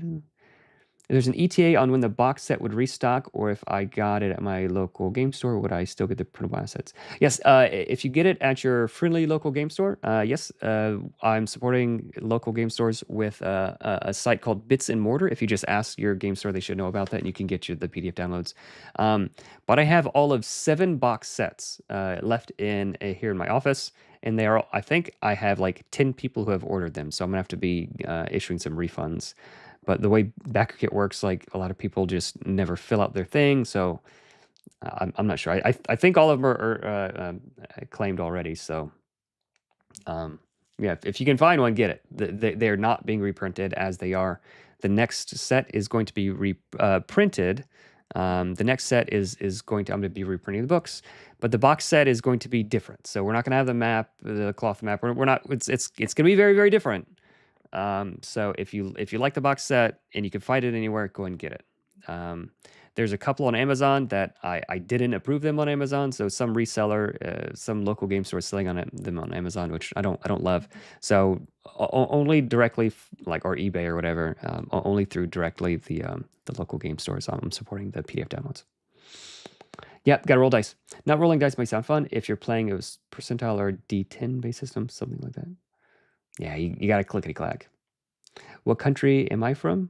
Speaker 1: There's an ETA on when the box set would restock, or if I got it at my local game store, would I still get the printable assets? Yes, if you get it at your friendly local game store, yes, I'm supporting local game stores with a site called Bits and Mortar. If you just ask your game store, they should know about that, and you can get you the PDF downloads. But I have all of 7 box sets left here in my office, and they are, I think I have like 10 people who have ordered them, so I'm gonna have to be issuing some refunds. But the way BackerKit works, like a lot of people just never fill out their thing, so I'm not sure. I think all of them are claimed already. So yeah, if you can find one, get it. They're not being reprinted as they are. The next set is going to be reprinted. The next set is I'm going to be reprinting the books, but the box set is going to be different. So we're not going to have the map, the cloth map. We're not. It's going to be very, very different. So if you like the box set and you can find it anywhere, go and get it. There's a couple on Amazon that I didn't approve them on Amazon. So some reseller, some local game store selling them on Amazon, which I don't love. So only directly or eBay or whatever, only through directly the local game stores. I'm supporting the PDF downloads. Yep, gotta roll dice. Not rolling dice might sound fun if you're playing it was percentile or D10 based system, something like that. Yeah, you got to clickety-clack. What country am I from?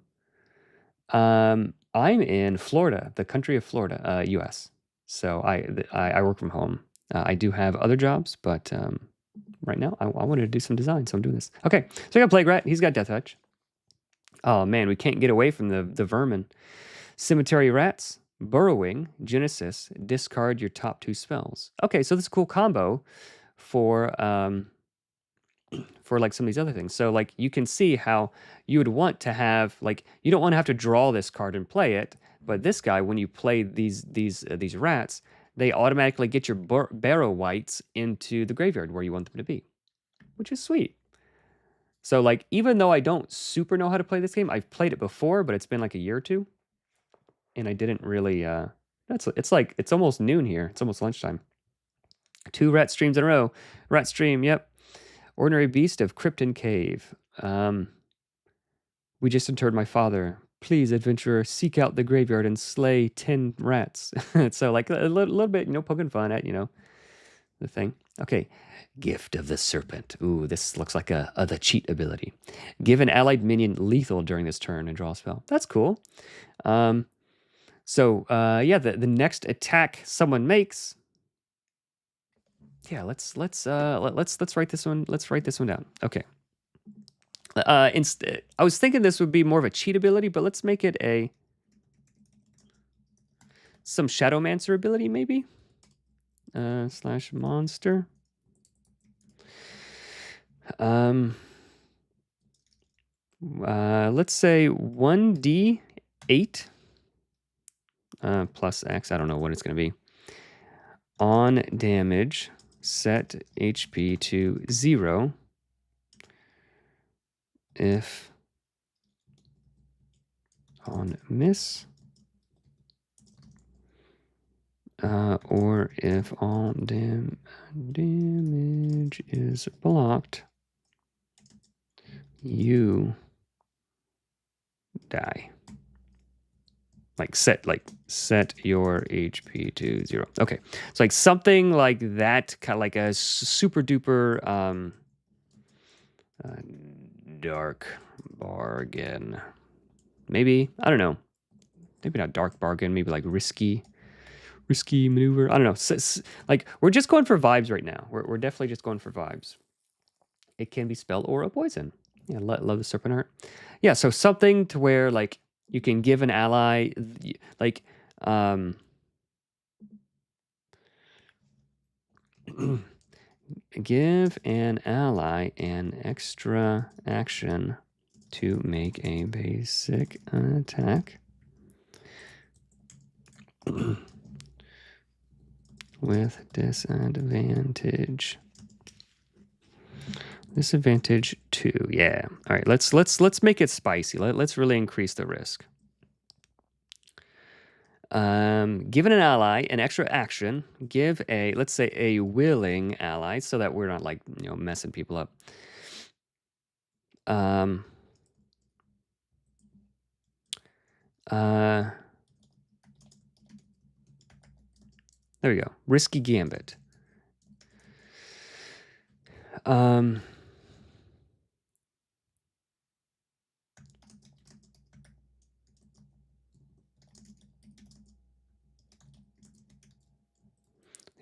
Speaker 1: I'm in Florida, the country of Florida, U.S. So I work from home. I do have other jobs, but right now I wanted to do some design, so I'm doing this. Okay, so I got Plague Rat. He's got Death Touch. Oh man, we can't get away from the vermin. Cemetery Rats, Burrowing, Genesis, discard your top 2 spells. Okay, so this is a cool combo for like some of these other things. So like you can see how you would want to have like you don't want to have to draw this card and play it, but this guy when you play these rats, they automatically get your barrow wights into the graveyard where you want them to be, which is sweet. So like even though I don't super know how to play this game, I've played it before, but it's been like a year or two, and I didn't really. It's almost noon here. It's almost lunchtime. 2 rat streams in a row. Rat stream, yep. Ordinary beast of Krypton Cave. We just interred my father. Please, adventurer, seek out the graveyard and slay 10 rats. So like a little bit, poking fun at, the thing. Okay. Gift of the Serpent. Ooh, this looks like the cheat ability. Give an allied minion lethal during this turn and draw a spell. That's cool. So yeah, the next attack someone makes. Yeah, let's write this one. Let's write this one down. Okay. Instead, I was thinking this would be more of a cheat ability, but let's make it some Shadowmancer ability, maybe. Slash monster. Let's say 1d8 plus X. I don't know what it's going to be. On damage, set HP to 0 if on miss, or if all damage is blocked, you die. set your HP to 0. Okay, so like something like that, kind of like a super duper dark bargain. Maybe, I don't know. Maybe not dark bargain. Maybe like risky maneuver. I don't know. Like we're just going for vibes right now. We're definitely just going for vibes. It can be spell or a poison. Yeah, love the serpent art. Yeah, so something to where like you can give an ally like give an ally an extra action to make a basic attack with disadvantage. Disadvantage 2. Yeah. All right. Let's make it spicy. Let's really increase the risk. Given an ally an extra action, give let's say a willing ally, so that we're not like messing people up. There we go. Risky gambit.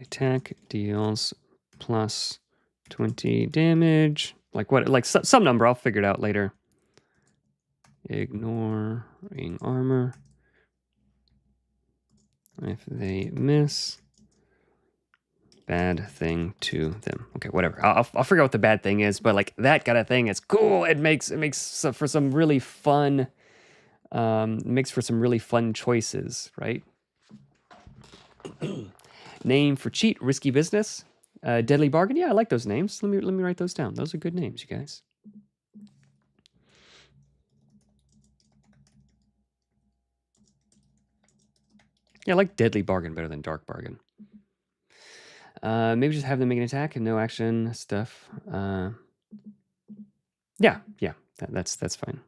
Speaker 1: Attack deals plus 20 damage. Like what? Like some number. I'll figure it out later. Ignoring armor. If they miss, bad thing to them. Okay, whatever. I'll figure out what the bad thing is. But like that kind of thing is cool. It makes for some really fun. Makes for some really fun choices, right? Name for cheat, risky business, deadly bargain. Yeah, I like those names. Let me write those down. Those are good names, you guys. Yeah, I like deadly bargain better than dark bargain. Maybe just have them make an attack and no action stuff. Yeah, that's fine.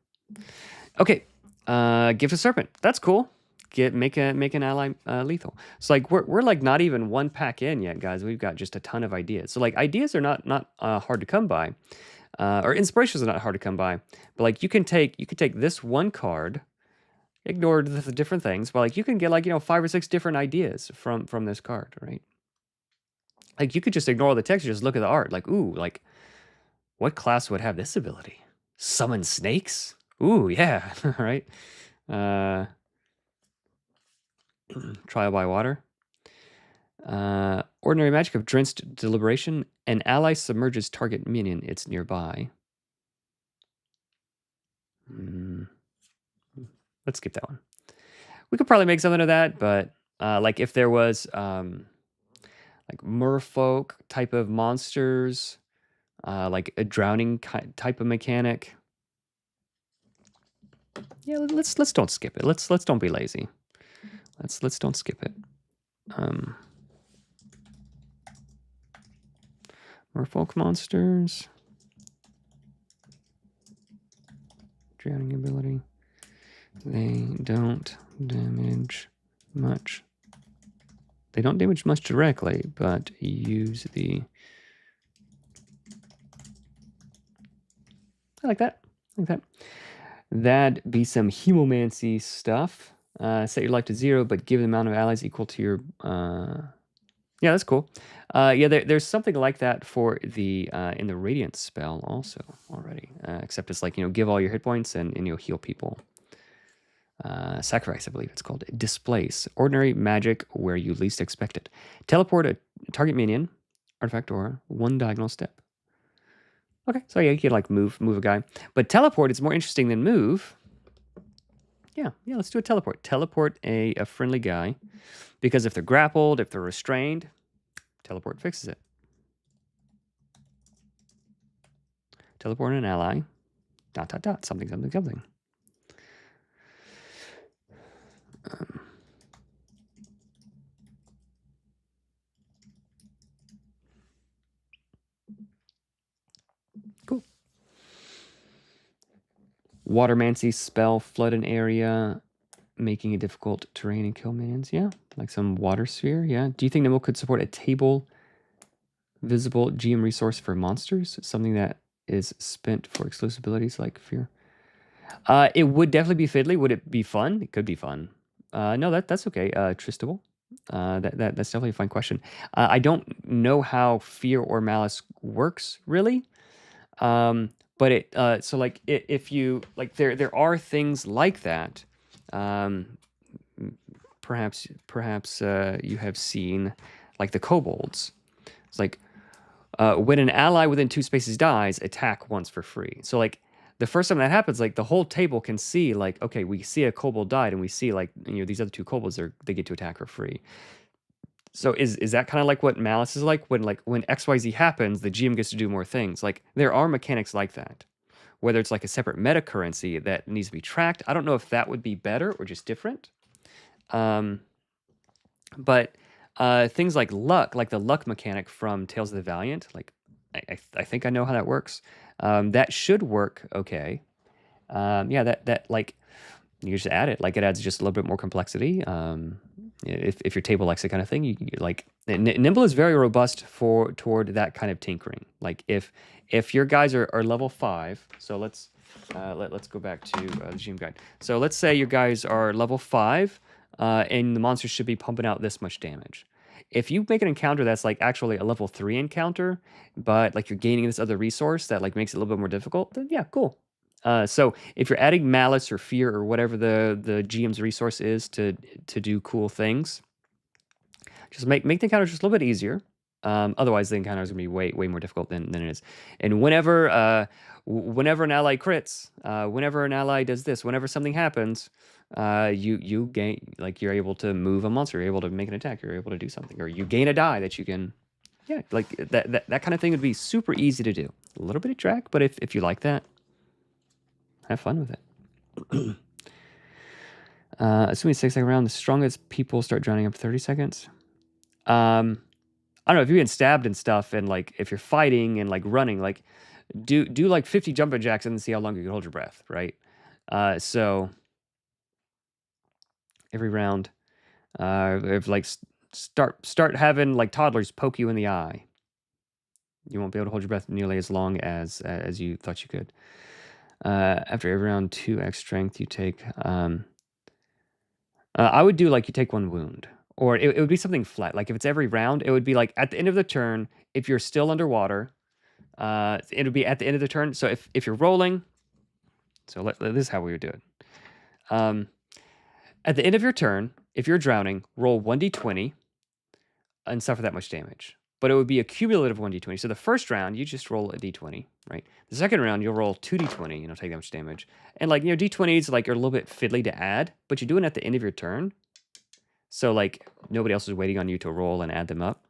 Speaker 1: Okay, gift a serpent. That's cool. Make an ally lethal. So like we're like not even one pack in yet, guys. We've got just a ton of ideas. So like ideas are not hard to come by, or inspirations are not hard to come by. But like you can take this one card, ignore the different things, but like you can get like 5 or 6 different ideas from this card, right? Like you could just ignore the text, just look at the art. Like ooh, like what class would have this ability? Summon snakes? Ooh, yeah, right. Trial by water. Ordinary magic of drenched deliberation. An ally submerges target minion it's nearby. Let's skip that one. We could probably make something of that, but like if there was like merfolk type of monsters, like a drowning type of mechanic. Yeah, let's don't skip it. Let's don't be lazy. Let's don't skip it. Merfolk monsters. Drowning ability. They don't damage much. They don't damage much directly, but use the... I like that. That'd be some hemomancy stuff. Set your life to 0, but give the amount of allies equal to your... Yeah, that's cool. Yeah, there's something like that for the in the Radiant spell also already. Except it's like, give all your hit points and you'll heal people. Sacrifice, I believe it's called. Displace. Ordinary magic where you least expect it. Teleport a target minion, artifact, or 1 diagonal step. Okay, so yeah, you can like move a guy. But teleport is more interesting than move. Yeah, let's do a teleport. Teleport a friendly guy. Because if they're grappled, if they're restrained, teleport fixes it. Teleport an ally. ... something. Cool. Watermancy spell, flood an area. making it difficult terrain and kill minions. Yeah, like some water sphere. Yeah. Do you think Nimble could support a table visible GM resource for monsters? Something that is spent for exclusive abilities like fear. It would definitely be fiddly. Would it be fun? It could be fun. No, that's okay. Tristable. That's definitely a fun question. I don't know how fear or malice works really. But so like if you like there are things like that. Perhaps you have seen like the kobolds. It's like when an ally within 2 spaces dies, attack once for free. So like the first time that happens, like the whole table can see like, okay, we see a kobold died, and we see like these other 2 kobolds they get to attack for free. So is that kind of like what malice is like? When XYZ happens, the GM gets to do more things. Like there are mechanics like that. Whether it's like a separate meta currency that needs to be tracked, I don't know if that would be better or just different. But things like luck, like the luck mechanic from Tales of the Valiant, like I think I know how that works. That should work okay. Yeah, that like you just add it. Like it adds just a little bit more complexity. If your table likes that kind of thing, you like Nimble is very robust toward that kind of tinkering. Like if your guys are level 5, so let's go back to the GM guide. So let's say your guys are level 5, and the monsters should be pumping out this much damage. If you make an encounter that's like actually a level 3 encounter, but like you're gaining this other resource that like makes it a little bit more difficult, then yeah, cool. So if you're adding malice or fear or whatever the GM's resource is to do cool things, just make the encounter just a little bit easier. Otherwise, the encounter is going to be way more difficult than it is. And whenever an ally crits, whenever an ally does this, whenever something happens, you gain, like you're able to move a monster, you're able to make an attack, you're able to do something, or you gain a die that you can, yeah, like that kind of thing would be super easy to do. A little bit of track, but if you like that, have fun with it. Assuming 6-second round, the strongest people start drowning after 30 seconds. I don't know, if you're getting stabbed and stuff, and like if you're fighting and like running, like do like 50 jumping jacks and then see how long you can hold your breath, right? So every round, if like start having like toddlers poke you in the eye, you won't be able to hold your breath nearly as long as you thought you could. After every round, 2x strength, you take. I would do like you take 1 wound, or it would be something flat. Like if it's every round, it would be like at the end of the turn, if you're still underwater, it would be at the end of the turn. So if you're rolling, so this is how we would do it. At the end of your turn, if you're drowning, roll 1d20 and suffer that much damage. But it would be a cumulative 1d20. So the first round, you just roll a d20, right? The second round, you'll roll 2d20, and you'll take that much damage. And like, d20s like are a little bit fiddly to add, but you do it at the end of your turn. So like nobody else is waiting on you to roll and add them up.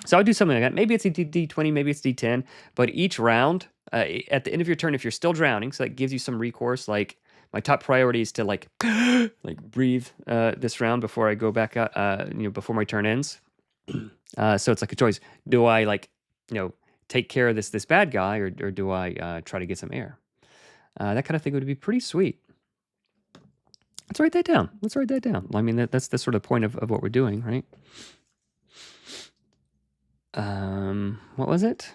Speaker 1: So I would do something like that. Maybe it's a d20, maybe it's d10, but each round, at the end of your turn, if you're still drowning, so that gives you some recourse. Like my top priority is to like like breathe this round before I go back out, before my turn ends. So it's like a choice. Do I like, take care of this bad guy, or do I try to get some air? That kind of thing would be pretty sweet. Let's write that down. I mean, that's the sort of point of what we're doing, right? What was it?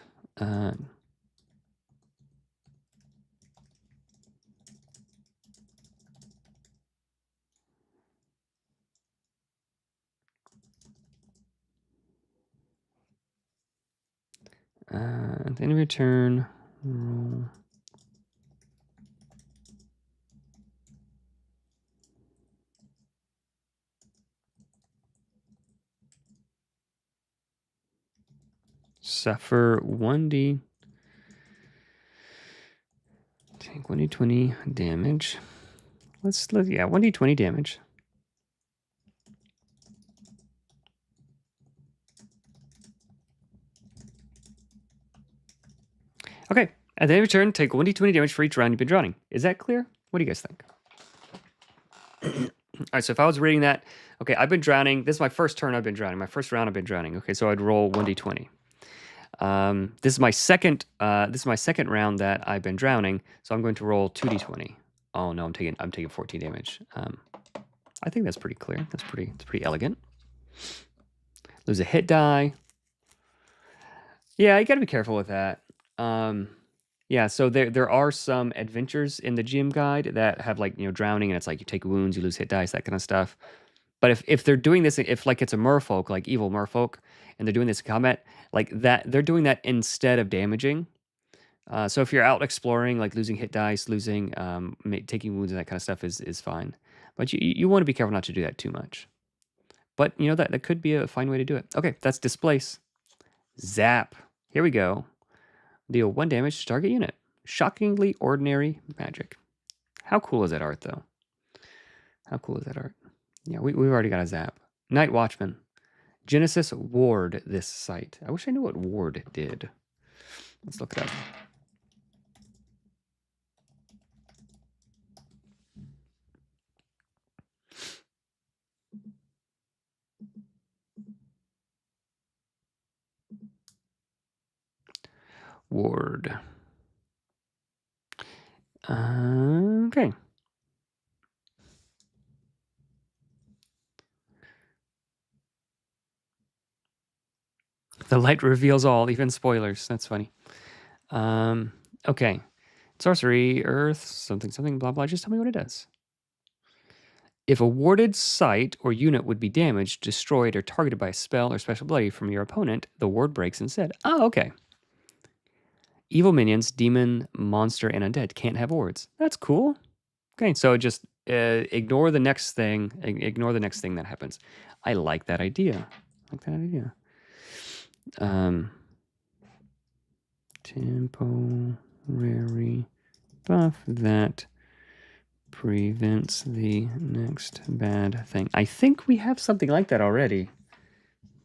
Speaker 1: At the end of your turn, roll. Suffer 1d. Take 1d20 damage. Let's 1d20 damage. Okay, at the end of your turn, take 1d20 damage for each round you've been drowning. Is that clear? What do you guys think? All right, so if I was reading that, okay, I've been drowning. This is my first turn I've been drowning. My first round I've been drowning. Okay, so I'd roll 1d20. This is my second round that I've been drowning, so I'm going to roll 2d20. Oh no, I'm taking 14 damage. I think that's pretty clear. It's pretty elegant. Lose a hit die. Yeah, you got to be careful with that. Yeah, so there are some adventures in the GM guide that have like, you know, drowning, and it's like you take wounds, you lose hit dice, that kind of stuff. But if they're doing this, if like it's a merfolk, like evil merfolk, and they're doing this in combat, like that, they're doing that instead of damaging. So if you're out exploring, like losing hit dice, losing, taking wounds and that kind of stuff is fine. But you want to be careful not to do that too much. But you know that could be a fine way to do it. Okay, that's displace. Zap. Here we go. Deal 1 damage to target unit. Shockingly ordinary magic. How cool is that art, though? How cool is that art? Yeah, we've already got a zap. Night Watchman. Genesis ward this site. I wish I knew what ward did. Let's look it up. Ward. Okay. The light reveals all, even spoilers. That's funny. Okay. Sorcery, earth, something, blah, blah. Just tell me what it does. If a warded site or unit would be damaged, destroyed, or targeted by a spell or special ability from your opponent, the ward breaks instead. Oh, okay. Evil minions, demon, monster, and undead can't have wards. That's cool. Okay, so just ignore the next thing. Ignore the next thing that happens. I like that idea. Temporary buff that prevents the next bad thing. I think we have something like that already.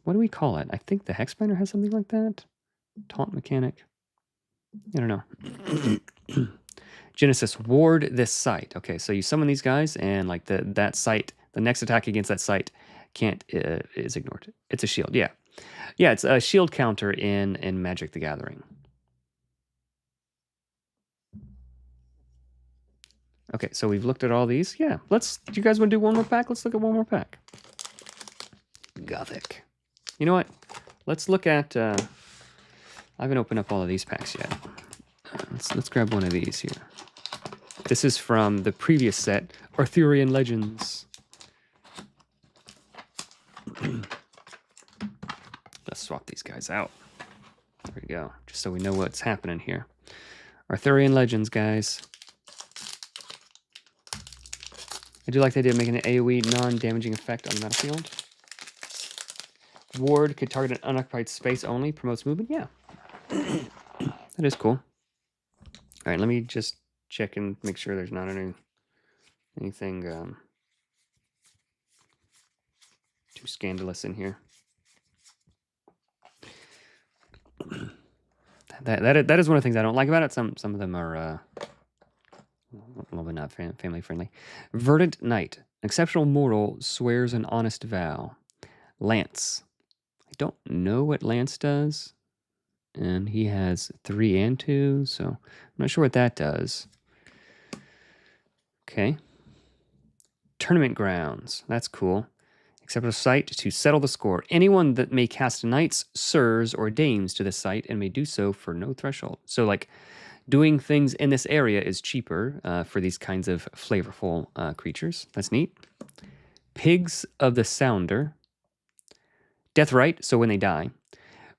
Speaker 1: What do we call it? I think the Hexbinder has something like that. Taunt mechanic. I don't know. Genesis, ward this site. Okay, so you summon these guys, and like that site, the next attack against that site is ignored. It's a shield. Yeah, it's a shield counter in Magic the Gathering. Okay, so we've looked at all these. Yeah, do you guys want to do one more pack? Let's look at one more pack. Gothic. You know what? Let's look at. I haven't opened up all of these packs yet. Let's grab one of these here. This is from the previous set, Arthurian Legends. Let's swap these guys out. There we go. Just so we know what's happening here. Arthurian Legends, guys. I do like the idea of making an AoE non-damaging effect on the battlefield. Ward could target an unoccupied space only. Promotes movement. Yeah. That is cool. All right, let me just check and make sure there's not anything too scandalous in here. That is one of the things I don't like about it. Some of them are a little bit not family friendly. Verdant Knight. Exceptional mortal swears an honest vow. Lance. I don't know what Lance does. And he has 3 and 2, so I'm not sure what that does. Okay. Tournament Grounds. That's cool. Except a site to settle the score. Anyone that may cast knights, sirs, or dames to the site and may do so for no threshold. So, like, doing things in this area is cheaper for these kinds of flavorful creatures. That's neat. Pigs of the Sounder. Death Right, so when they die.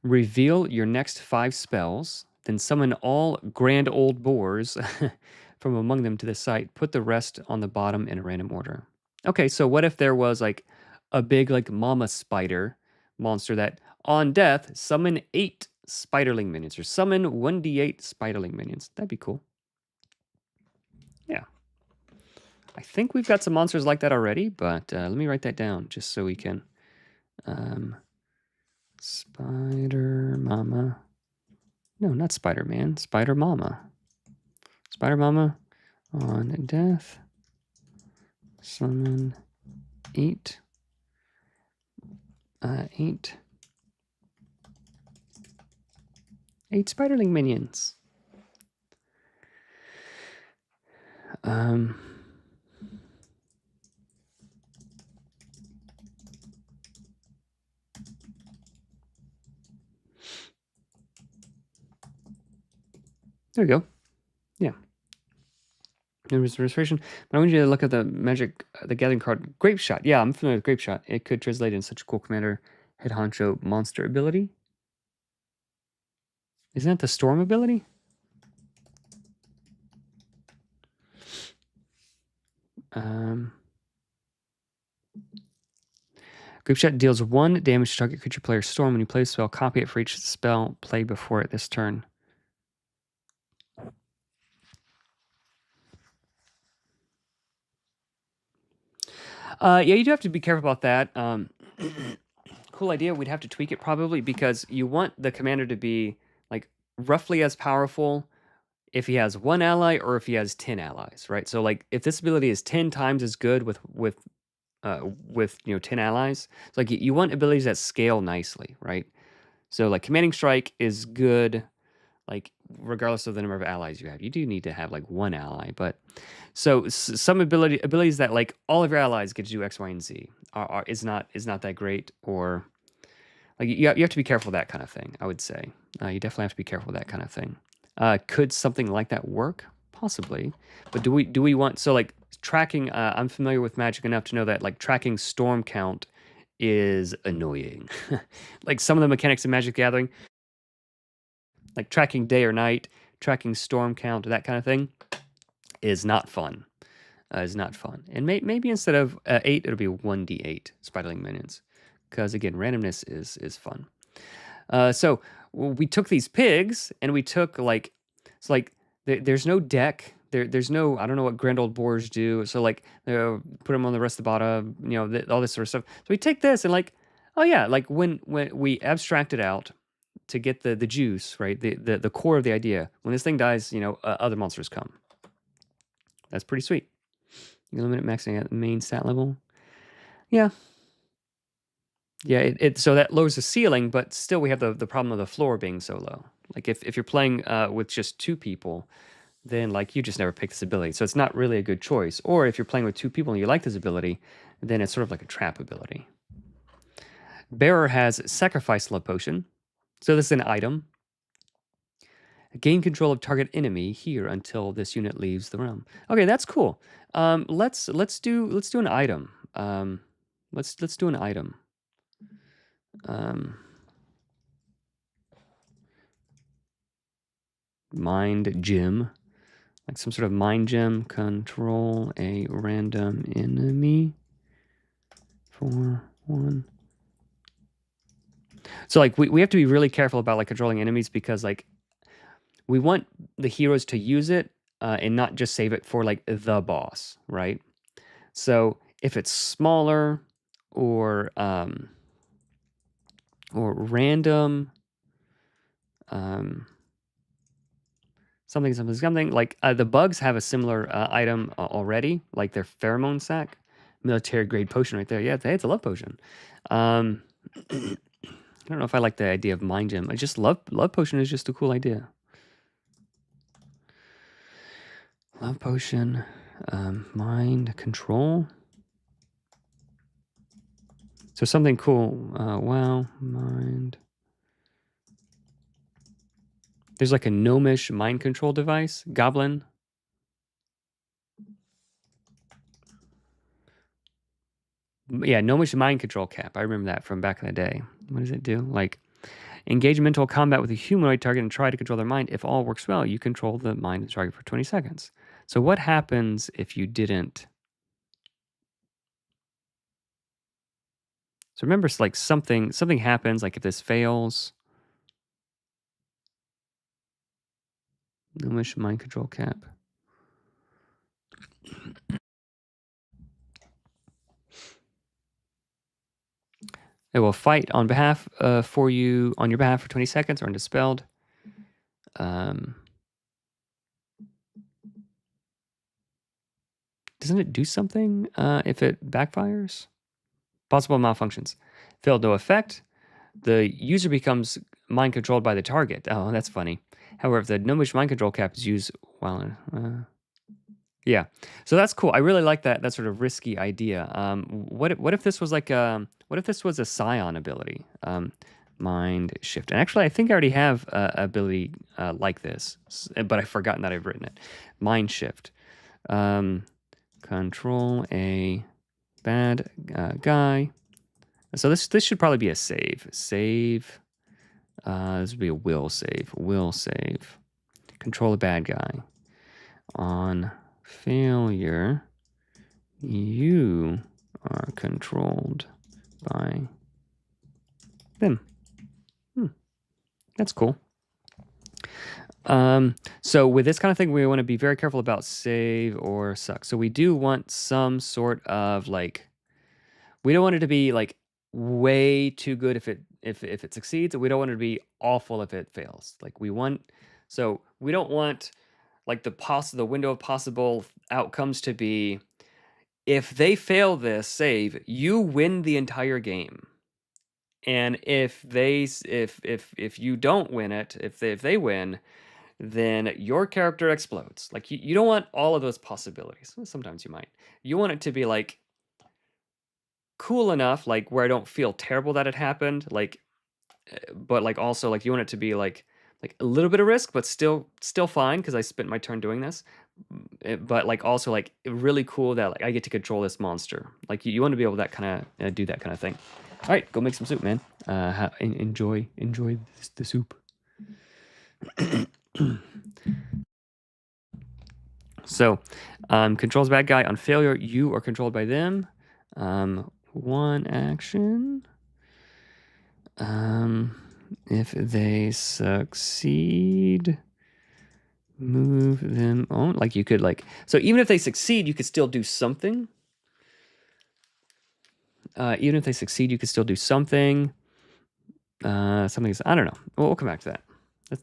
Speaker 1: Reveal your next 5 spells, then summon all grand old boars from among them to the site. Put the rest on the bottom in a random order. Okay, so what if there was like a big like mama spider monster that on death summon 8 spiderling minions or summon 1d8 spiderling minions? That'd be cool. Yeah. I think we've got some monsters like that already, but let me write that down just so we can... Spider Mama. No, not Spider-Man. Spider Mama. Spider Mama on death. Summon 8. 8 spiderling minions. There we go. Yeah. Restoration. But I want you to look at the magic, the gathering card, Grape Shot. Yeah, I'm familiar with Grape Shot. It could translate in such a cool commander head honcho monster ability. Isn't that the storm ability? Grape Shot deals 1 damage to target creature player storm. When you play a spell, copy it for each spell played before it this turn. Yeah, you do have to be careful about that. Cool idea. We'd have to tweak it probably because you want the commander to be like roughly as powerful if he has 1 ally or if he has 10 allies, right? So like if this ability is 10 times as good with 10 allies, it's like you want abilities that scale nicely, right? So like commanding strike is good, like regardless of the number of allies you have. You do need to have like 1 ally, but so some abilities that like all of your allies get to do X, Y, and Z is not that great, or like you have to be careful of that kind of thing. I would say you definitely have to be careful of that kind of thing. Could something like that work? Possibly, but do we want like tracking? I'm familiar with Magic enough to know that like tracking storm count is annoying. Like some of the mechanics of Magic Gathering, like tracking day or night, tracking storm count, that kind of thing, is not fun. And maybe instead of 8, it'll be 1d8 Spiderling minions, because again, randomness is fun. So we took these pigs and we took like it's like there's no deck. There's no, I don't know what grand old boars do. So like put them on the rest of the bottom, all this sort of stuff. So we take this and like, oh yeah, like when we abstract it out to get the juice, right? The core of the idea. When this thing dies, other monsters come. That's pretty sweet. You limit maxing at the main stat level. Yeah. Yeah, so that lowers the ceiling, but still we have the problem of the floor being so low. Like if you're playing with just 2 people, then like you just never pick this ability. So it's not really a good choice. Or if you're playing with 2 people and you like this ability, then it's sort of like a trap ability. Bearer has Sacrifice Love Potion. So this is an item. Gain control of target enemy here until this unit leaves the realm. Okay, that's cool. Let's do an item. Let's do an item. Mind gem, like some sort of mind gem. Control a random enemy for 1. So like we have to be really careful about like controlling enemies, because like we want the heroes to use it and not just save it for like the boss, right? So if it's smaller or random, something like the bugs have a similar item already, like their pheromone sac, military grade potion right there. Yeah, it's a love potion. I don't know if I like the idea of mind gem. I just love potion is just a cool idea. Love potion, mind control. So something cool. Wow, mind. There's like a gnomish mind control device. Goblin. Yeah, gnomish mind control cap. I remember that from back in the day. What does it do? Like, engage mental combat with a humanoid target and try to control their mind. If all works well, you control the mind of the target for 20 seconds. So what happens if you didn't? So remember, it's like something happens, like if this fails. Gnomish mind control cap. It will fight on behalf for you, on your behalf for 20 seconds or undispelled. Doesn't it do something if it backfires? Possible malfunctions. Failed, no effect. The user becomes mind controlled by the target. Oh, that's funny. However, if the gnomish mind control cap is used while Yeah, so that's cool. I really like that sort of risky idea. What if this was like what if this was a Scion ability? Mind shift. And actually, I think I already have a ability like this, but I've forgotten that I've written it. Mind shift. Control a bad guy. So this should probably be a save. Save. This would be a will save. Will save. Control a bad guy. On failure, you are controlled by them. That's cool. So with this kind of thing, we want to be very careful about save or suck. So we do want some sort of like, we don't want it to be like way too good if it succeeds, and we don't want it to be awful if it fails. Like we don't want like the window of possible outcomes to be, if they fail this save, you win the entire game. And if you don't win it, if they win, then your character explodes. Like you don't want all of those possibilities. Sometimes you might. You want it to be like cool enough, like where I don't feel terrible that it happened, like, but like also like you want it to be like a little bit of risk, but still fine because I spent my turn doing this. But like also like really cool that like I get to control this monster. Like you want to be able to that kind of do that kind of thing. All right, go make some soup, man. Enjoy the soup. So, controls bad guy on failure. You are controlled by them. One action. If they succeed, move them on. Like you could like, so even if they succeed, you could still do something. Even if they succeed, you could still do something. Something is, I don't know. We'll come back to that.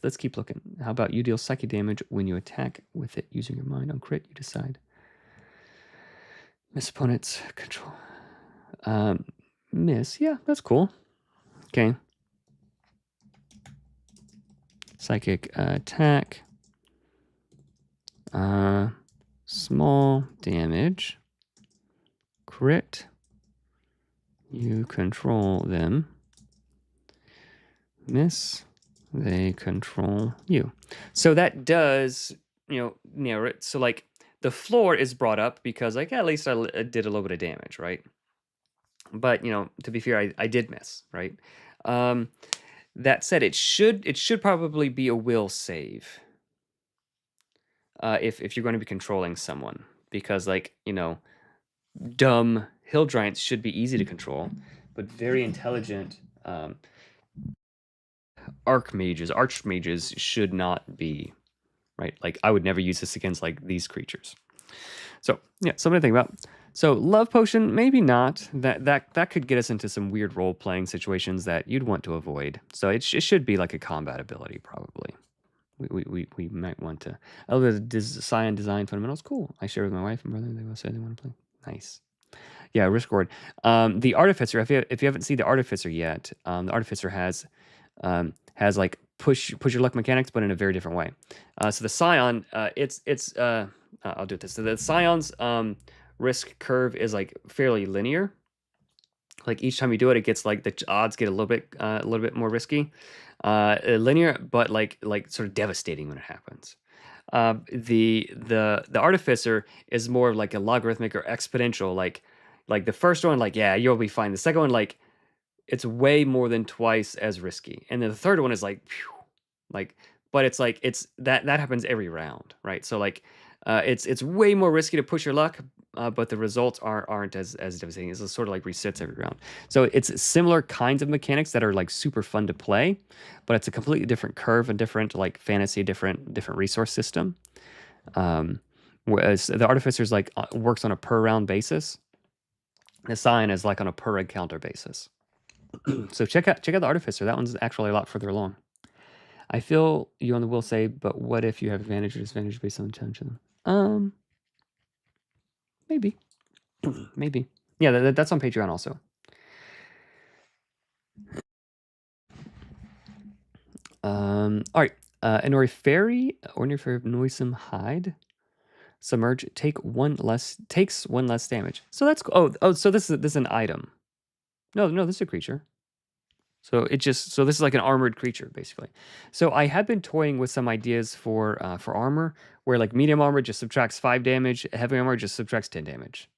Speaker 1: Let's keep looking. How about you deal psychic damage when you attack with it using your mind? On crit, you decide. Miss opponent's control. Miss, yeah, that's cool. Okay. Psychic attack. Small damage. Crit. You control them. Miss. They control you. So that does, narrow it. So like the floor is brought up because like at least I did a little bit of damage, right? But to be fair, I did miss, right? That said, it should probably be a will save. If you're going to be controlling someone, because like dumb hill giants should be easy to control, but very intelligent archmages should not be, right? Like I would never use this against like these creatures. So yeah, something to think about. So love potion, maybe not. That could get us into some weird role playing situations that you'd want to avoid. So it should be like a combat ability probably. We might want to. Oh, the Scion design fundamentals, cool. I share with my wife and brother. They will say they want to play. Nice. Yeah, risk reward. The artificer. If you haven't seen the artificer yet, the artificer has like push your luck mechanics, but in a very different way. So the Scion, I'll do it this. So the Scion's risk curve is like fairly linear. Like each time you do it, it gets like the odds get a little bit more risky. Linear, but like sort of devastating when it happens. The artificer is more of like a logarithmic or exponential. Like the first one, like yeah, you'll be fine. The second one, like it's way more than twice as risky, and then the third one is like, phew, like, but it's like that happens every round, right? So like, it's way more risky to push your luck, but the results aren't as devastating. It's sort of like resets every round. So it's similar kinds of mechanics that are like super fun to play, but it's a completely different curve, a different like fantasy, different resource system. Whereas the artificer's like works on a per round basis. The Scion is like on a per encounter basis. So check out the artificer. That one's actually a lot further along. I feel you on the will save, but what if you have advantage or disadvantage based on intention? Maybe. Maybe. Yeah, that's on Patreon also. All right. An ordinary fairy of noisome hide. Submerge, takes one less damage. So that's so this is an item. No, this is a creature. So this is like an armored creature basically. So I have been toying with some ideas for armor, where like medium armor just subtracts 5 damage, heavy armor just subtracts 10 damage.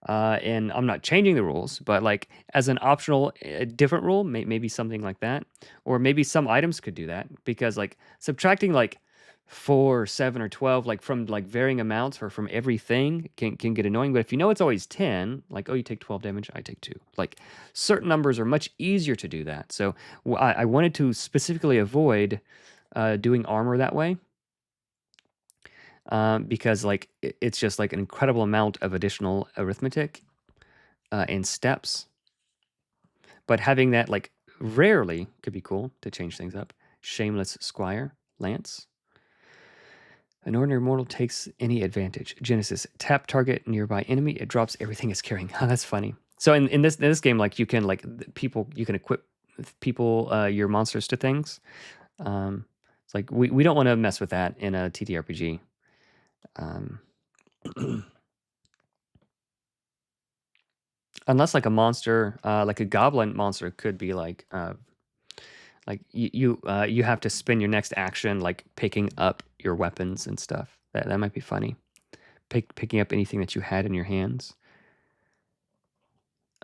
Speaker 1: And I'm not changing the rules, but like as an optional, different rule, maybe something like that, or maybe some items could do that, because like subtracting like 4, 7, or 12, like from like varying amounts or from everything can get annoying. But if you know it's always 10, like, oh, you take 12 damage, I take 2. Like certain numbers are much easier to do that. So I wanted to specifically avoid doing armor that way. Because like it's just like an incredible amount of additional arithmetic and steps. But having that like rarely could be cool to change things up. Shameless Squire, Lance. An ordinary mortal takes any advantage. Genesis, tap target nearby enemy. It drops everything it's carrying. Oh, that's funny. So in this game, like you can you can equip people your monsters to things. It's like we don't want to mess with that in a TTRPG. Unless like a monster, like a goblin monster, could be like you have to spend your next action like picking up your weapons and stuff. That might be funny. Picking up anything that you had in your hands.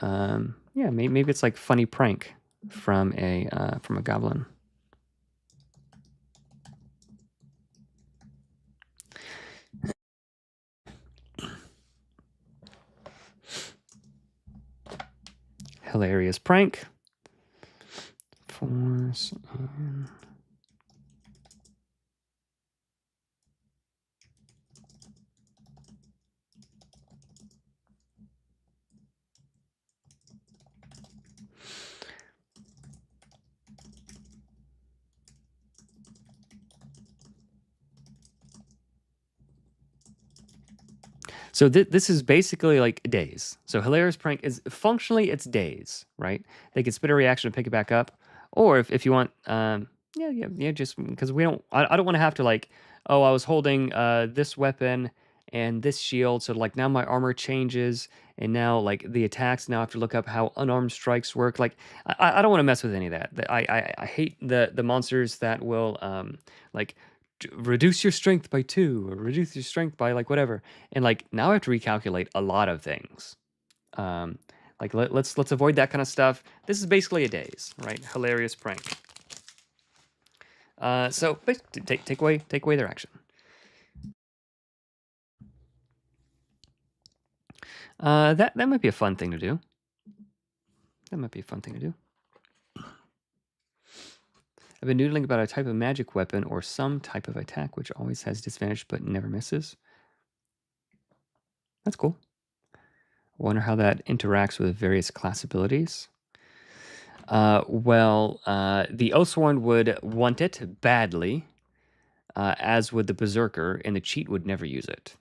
Speaker 1: Yeah, maybe it's like funny prank from a goblin. Hilarious prank. Force and so this is basically like days. So hilarious prank is functionally it's days, right? They can spit a reaction and pick it back up, or if you want, yeah, just because I don't want to have to like, oh, I was holding this weapon and this shield, so like now my armor changes, and now like the attacks now I have to look up how unarmed strikes work. Like I don't want to mess with any of that. I hate the monsters that will like reduce your strength by 2 or reduce your strength by like whatever, and like now I have to recalculate a lot of things. Like let's avoid that kind of stuff. This is basically a days, right? Hilarious prank. So take away their action. That might be a fun thing to do. I've been noodling about a type of magic weapon or some type of attack which always has disadvantage but never misses. That's cool. Wonder how that interacts with various class abilities. Well, the Oathsworn would want it badly, as would the Berserker, and the cheat would never use it.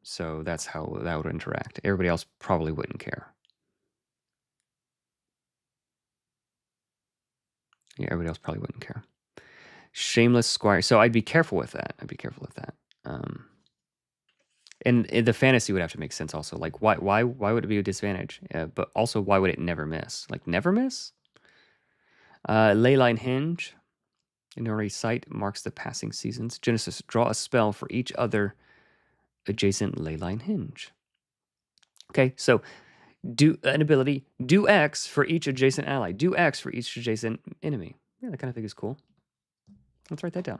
Speaker 1: So that's how that would interact. Everybody else probably wouldn't care. Yeah, everybody else probably wouldn't care. Shameless Squire. So I'd be careful with that. And the fantasy would have to make sense also. Like why would it be a disadvantage? But also why would it never miss? Like never miss? Leyline Hinge. In already sight marks the passing seasons. Genesis, draw a spell for each other adjacent leyline hinge. Okay, so do an ability, do X for each adjacent ally, do X for each adjacent enemy. Yeah, that kind of thing is cool. Let's write that down.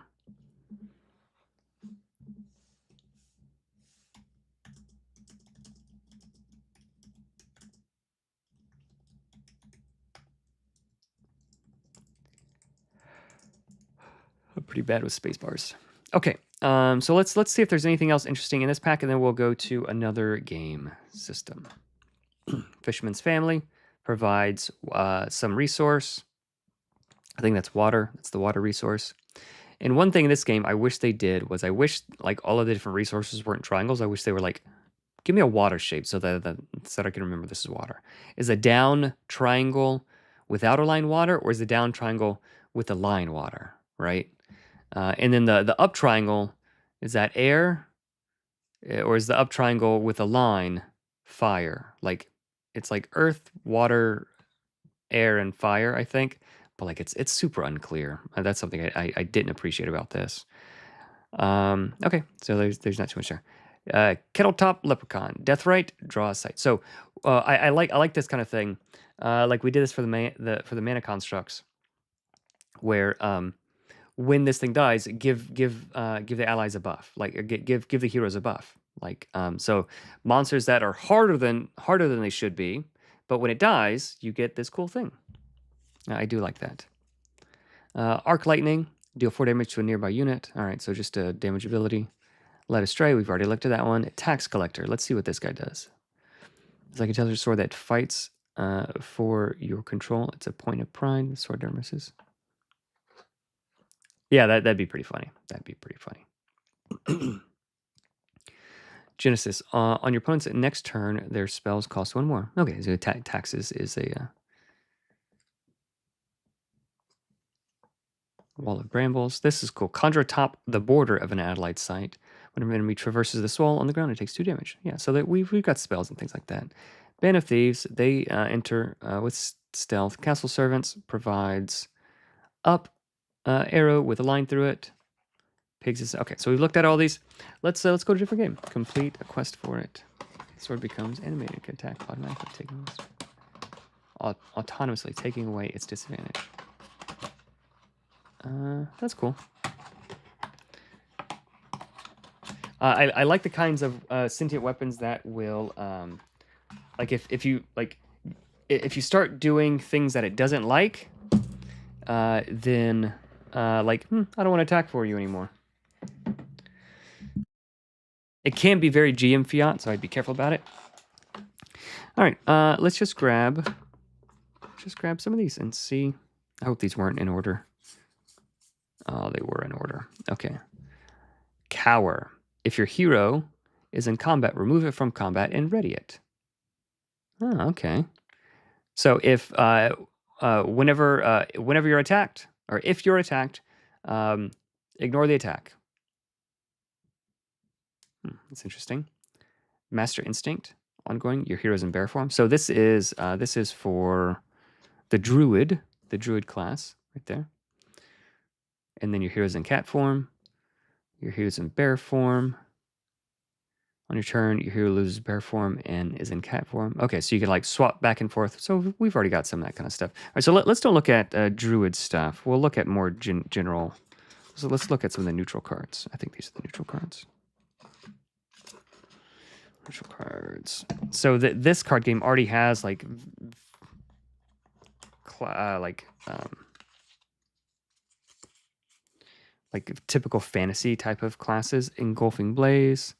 Speaker 1: I'm pretty bad with space bars. Okay, so let's see if there's anything else interesting in this pack, and then we'll go to another game system. Fisherman's Family provides some resource. I think that's water. That's the water resource. And one thing in this game I wish they did was I wish like all of the different resources weren't triangles. I wish they were like, give me a water shape so that I can remember this is water. Is a down triangle without a line water, or is a down triangle with a line water, right? And then the up triangle, is that air? or is the up triangle with a line fire? Like it's like earth, water, air, and fire, I think. But like it's super unclear. That's something I didn't appreciate about this. Okay, so there's not too much there. Kettle top leprechaun, death right, draw a sight. So I like this kind of thing. Like we did this for the mana constructs, where when this thing dies, give the allies a buff, like give the heroes a buff. Like so monsters that are harder than they should be, but when it dies, you get this cool thing. I do like that. Arc lightning, deal 4 damage to a nearby unit. All right, so just a damage ability. Led astray, we've already looked at that one. Tax collector, let's see what this guy does. It's like a Tether sword that fights for your control. It's a point of pride. The sword never misses. Yeah, that'd be pretty funny. That'd be pretty funny. Genesis, on your opponent's next turn, their spells cost 1 more. Okay, so taxes is a wall of brambles. This is cool. Conjure atop the border of an allied site. When an enemy traverses this wall on the ground, it takes 2 damage. Yeah, so that we've got spells and things like that. Band of Thieves, they enter with stealth. Castle Servants provides up arrow with a line through it. Pigs is okay. So we've looked at all these. Let's go to a different game. Complete a quest for it. Sword becomes animated. Can attack automatically, autonomously taking away its disadvantage. That's cool. I like the kinds of sentient weapons that will like if you start doing things that it doesn't like, then like I don't want to attack for you anymore. It can be very GM fiat, so I'd be careful about it. All right, let's just grab some of these and see. I hope these weren't in order. Oh, they were in order. Okay. Cower. If your hero is in combat, remove it from combat and ready it. Oh, okay. So if whenever you're attacked, or if you're attacked, ignore the attack. That's interesting. Master Instinct, ongoing. Your hero's in bear form. So this is for the druid class right there. And then your hero's in cat form. Your hero's in bear form. On your turn, your hero loses bear form and is in cat form. Okay, so you can like swap back and forth. So we've already got some of that kind of stuff. All right, so let's don't look at druid stuff. We'll look at more general. So let's look at some of the neutral cards. I think these are the neutral cards. Neutral cards. So this card game already has like typical fantasy type of classes. Engulfing Blaze.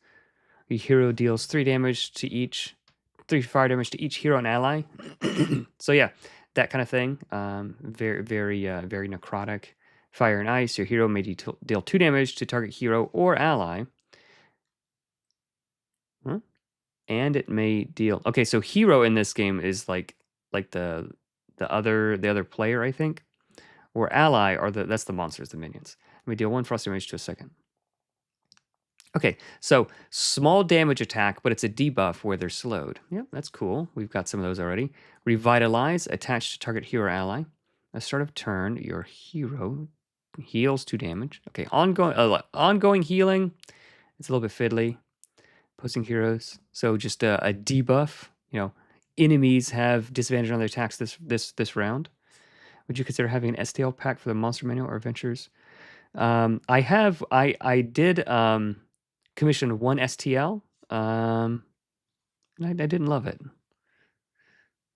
Speaker 1: Your hero deals 3 damage to each, 3 fire damage to each hero and ally. So yeah, that kind of thing. Very necrotic. Fire and ice. Your hero may deal 2 damage to target hero or ally. Huh? And it may deal. Okay, so hero in this game is like the other player, I think, or ally are that's the monsters, the minions. It may deal 1 frost damage to a second. Okay, so small damage attack, but it's a debuff where they're slowed. Yep, that's cool. We've got some of those already. Revitalize, attached to target hero or ally. At start of turn, your hero heals 2 damage. Okay, ongoing healing. It's a little bit fiddly. Posting heroes. So just a debuff. You know, enemies have disadvantage on their attacks this round. Would you consider having an STL pack for the monster manual or adventures? I did commissioned 1 STL. And I didn't love it.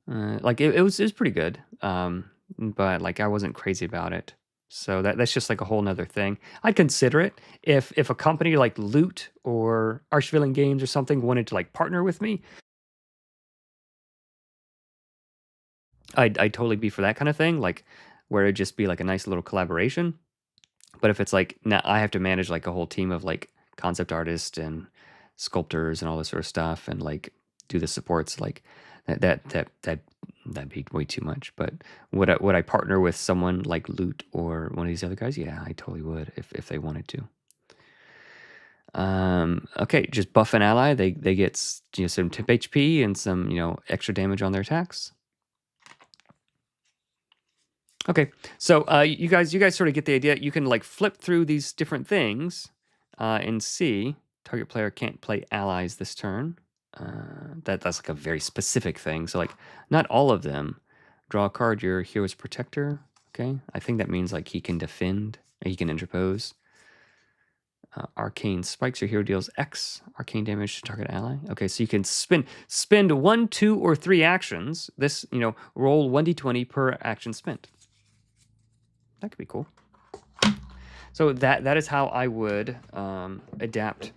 Speaker 1: Like it was pretty good. But like I wasn't crazy about it. So that's just like a whole nother thing. I'd consider it if a company like Loot or Archvillain Games or something wanted to like partner with me. I'd totally be for that kind of thing, like where it'd just be like a nice little collaboration. But if it's like now I have to manage like a whole team of like concept artists and sculptors and all this sort of stuff and like do the supports, like that'd be way too much. But would I partner with someone like Loot or one of these other guys? Yeah, I totally would if they wanted to. Okay, just buff an ally. They get some temp HP and some extra damage on their attacks. Okay, so you guys sort of get the idea. You can like flip through these different things and see target player can't play allies this turn. That's like a very specific thing. So like not all of them. Draw a card. Your hero's protector. Okay, I think that means like he can defend. He can interpose. Arcane spikes. Your hero deals X arcane damage to target ally. Okay, so you can spend 1, 2, or 3 actions. This roll 1d20 per action spent. That could be cool. So that is how I would adapt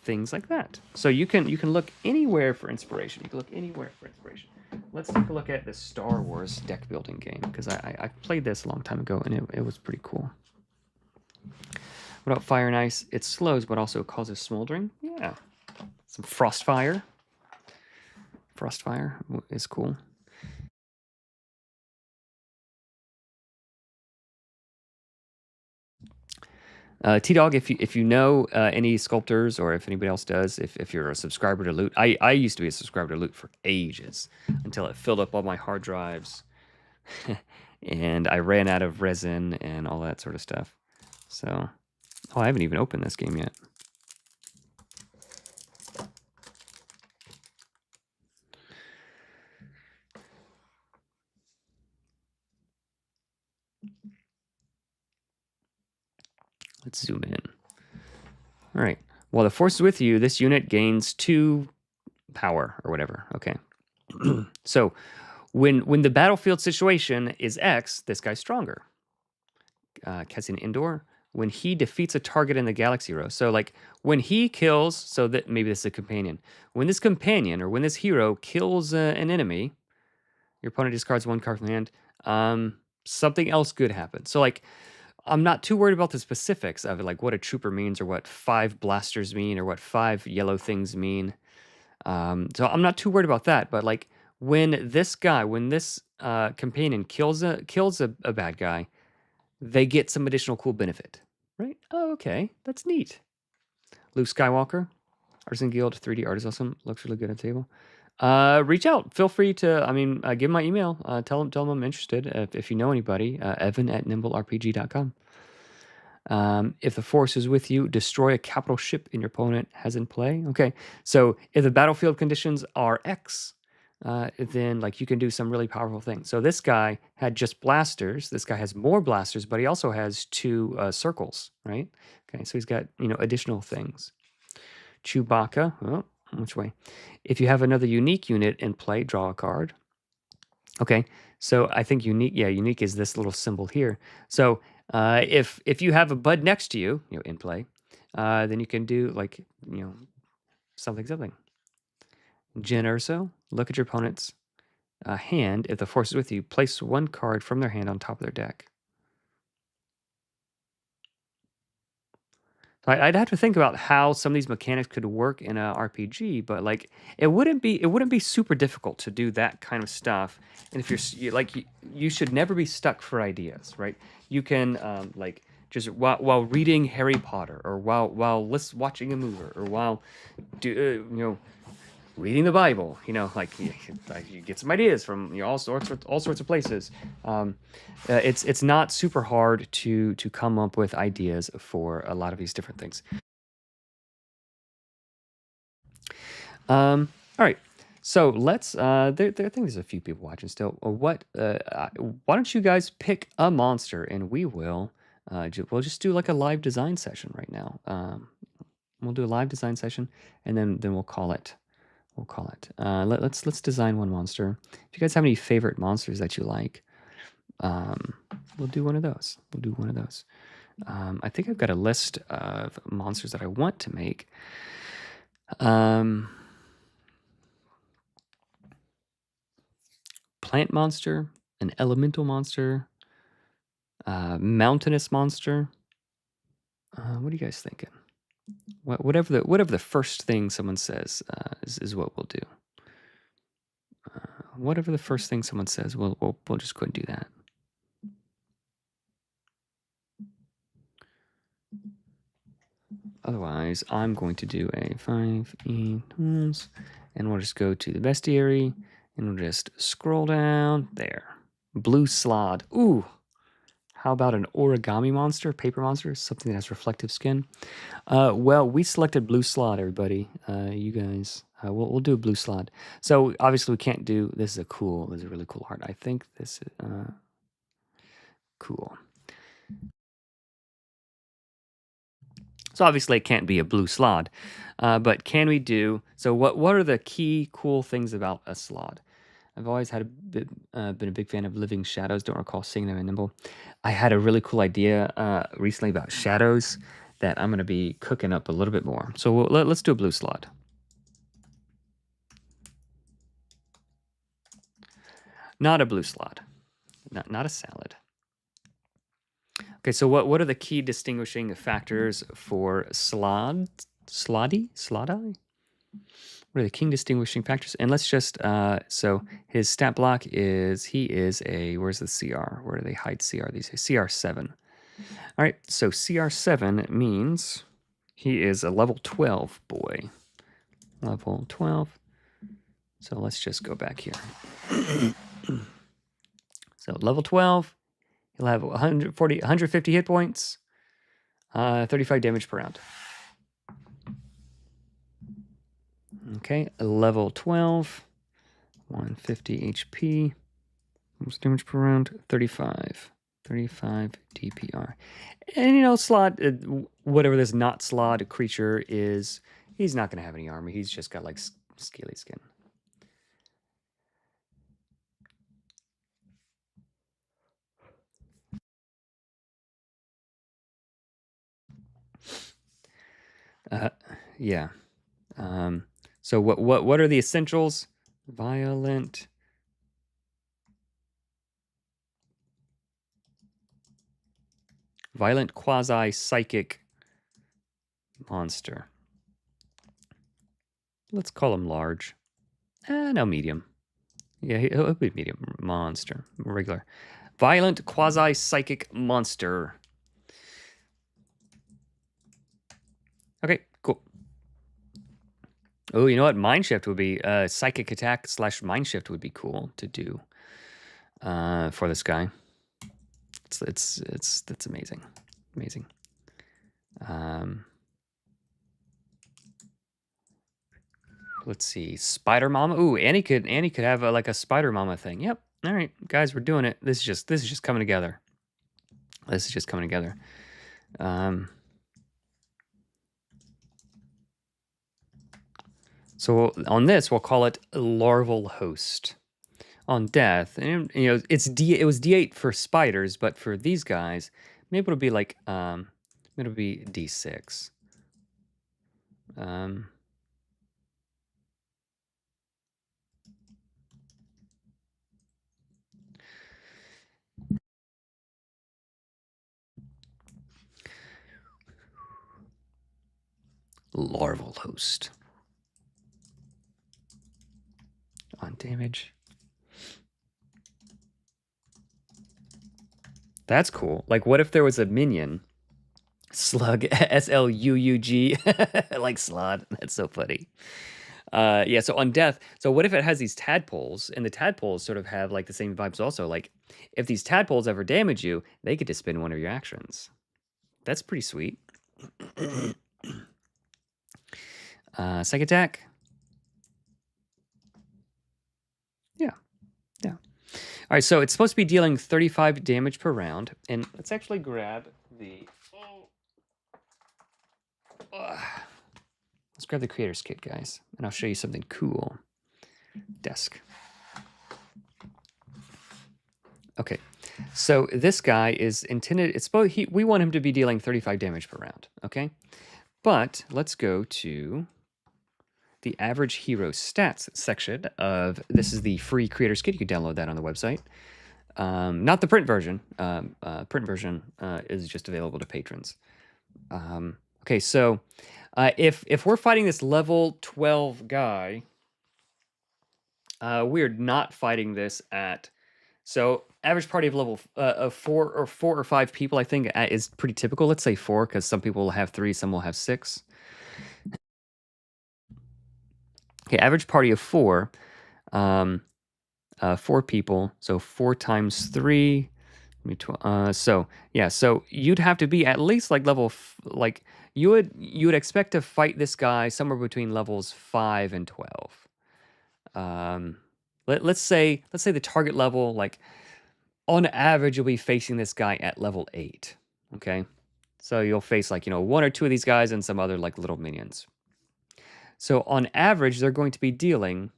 Speaker 1: things like that. So you can look anywhere for inspiration. You can look anywhere for inspiration. Let's take a look at the Star Wars deck building game because I played this a long time ago and it was pretty cool. What about Fire and Ice? It slows but also causes smoldering. Yeah. Some Frostfire. Frostfire is cool. T-Dog, if you know any sculptors or if anybody else does, if you're a subscriber to Loot, I used to be a subscriber to Loot for ages until it filled up all my hard drives and I ran out of resin and all that sort of stuff. So, I haven't even opened this game yet. Let's zoom in. All right. While the force is with you, this unit gains 2 power or whatever. Okay. So when the battlefield situation is X, this guy's stronger. Casting Indoor. When he defeats a target in the galaxy row. So like when he kills, so that maybe this is a companion. When this companion or when this hero kills an enemy, your opponent discards 1 card from hand. Something else good happens. So like I'm not too worried about the specifics of it, like what a trooper means or what 5 blasters mean or what 5 yellow things mean. So I'm not too worried about that. But like when this companion kills a bad guy, they get some additional cool benefit, right? Oh, okay, that's neat. Luke Skywalker, Artisan Guild 3D Art is awesome. Looks really good on the table. Reach out. Feel free to, give my email. Tell them I'm interested. If you know anybody, evan@nimblerpg.com. If the force is with you, destroy a capital ship in your opponent has in play. Okay, so if the battlefield conditions are X, then like you can do some really powerful things. So this guy had just blasters. This guy has more blasters, but he also has 2 circles, right? Okay, so he's got additional things. Chewbacca. Oh, which way? If you have another unique unit in play, draw a card. Okay, so I think unique. Yeah, unique is this little symbol here. So if you have a bud next to you, in play, then you can do like something. Jyn Erso, look at your opponent's hand. If the force is with you, place 1 card from their hand on top of their deck. So I'd have to think about how some of these mechanics could work in a RPG, but like it wouldn't be super difficult to do that kind of stuff. And if you should never be stuck for ideas, right? You can like just while reading Harry Potter or while watching a movie or while reading the Bible, like you get some ideas from all sorts of places. It's not super hard to come up with ideas for a lot of these different things. All right, so let's. I think there's a few people watching still. Why don't you guys pick a monster and we'll just do like a live design session right now. We'll do a live design session and then we'll call it. Let's design one monster. If you guys have any favorite monsters that you like, we'll do one of those. I think I've got a list of monsters that I want to make. Plant monster, an elemental monster, mountainous monster. What are you guys thinking? Whatever the first thing someone says is what we'll do. Whatever the first thing someone says, we'll just go and do that. Otherwise, I'm going to do a 5e tools, and we'll just go to the bestiary, and we'll just scroll down there. Blue slod. Ooh, how about an origami monster, paper monster, something that has reflective skin? Well, we selected blue slod, everybody. You guys, we'll do a blue slod. So obviously we can't do. This is a really cool art. I think this is cool. So obviously it can't be a blue slod, but can we do? So what are the key cool things about a slod? I've always been a big fan of living shadows. Don't recall seeing them in Nimble. I had a really cool idea recently about shadows that I'm going to be cooking up a little bit more. So let's do a blue slod. Not a blue slod. Not a salad. Okay, so what are the key distinguishing factors for sloddy? What are the key distinguishing factors? And let's just, so his stat block is, he is a, where's the CR? Where do they hide CR these days? CR7. All right, so CR7 means he is a level 12 boy. Level 12. So let's just go back here. So level 12, he'll have 150 hit points, 35 damage per round. Okay, level 12, 150 HP, almost damage per round, 35 DPR. And, you know, slod, whatever this not slod creature is, he's not going to have any armor. He's just got, like, scaly skin. Yeah. So what are the essentials? Violent quasi-psychic monster. Let's call him large. No, medium. Yeah, he'll be medium. Monster. Regular. Violent quasi-psychic monster. Okay, cool. Oh, you know what? Mind Shift would be psychic attack / Mind Shift would be cool to do for this guy. That's amazing, amazing. Let's see, Spider Mama. Ooh, Annie could have like a Spider Mama thing. Yep. All right, guys, we're doing it. This is just coming together. This is just coming together. So on this, we'll call it larval host. On death, and you know, it was D8 for spiders, but for these guys, maybe it'll be like it'll be D6. Larval host on damage. That's cool. Like, what if there was a minion? Slug, SLUUG, like slod. That's so funny. Yeah, so on death, so what if it has these tadpoles, and the tadpoles sort of have like the same vibes also? Like, if these tadpoles ever damage you, they get to spend one of your actions. That's pretty sweet. Psych attack. Yeah. All right, so it's supposed to be dealing 35 damage per round, and let's actually grab the. Let's grab the creator's kit, guys, and I'll show you something cool. Desk. Okay, so this guy is intended. We want him to be dealing 35 damage per round. Okay, but let's go to the average hero stats section of this is the free creator's kit. You can download that on the website. Not the print version. Print version is just available to patrons. Okay, so if we're fighting this level 12 guy, we're not fighting this at So average party of level of 4 or 5 people, I think, is pretty typical. Let's say 4, because some people will have 3, some will have 6. Okay, average party of 4, 4 people. So 4 times 3. So yeah, so you'd have to be at least like level like you would expect to fight this guy somewhere between levels 5 and 12. Let's say the target level, like on average, you'll be facing this guy at level 8. Okay, so you'll face like 1 or 2 of these guys and some other like little minions. So on average, they're going to be dealing,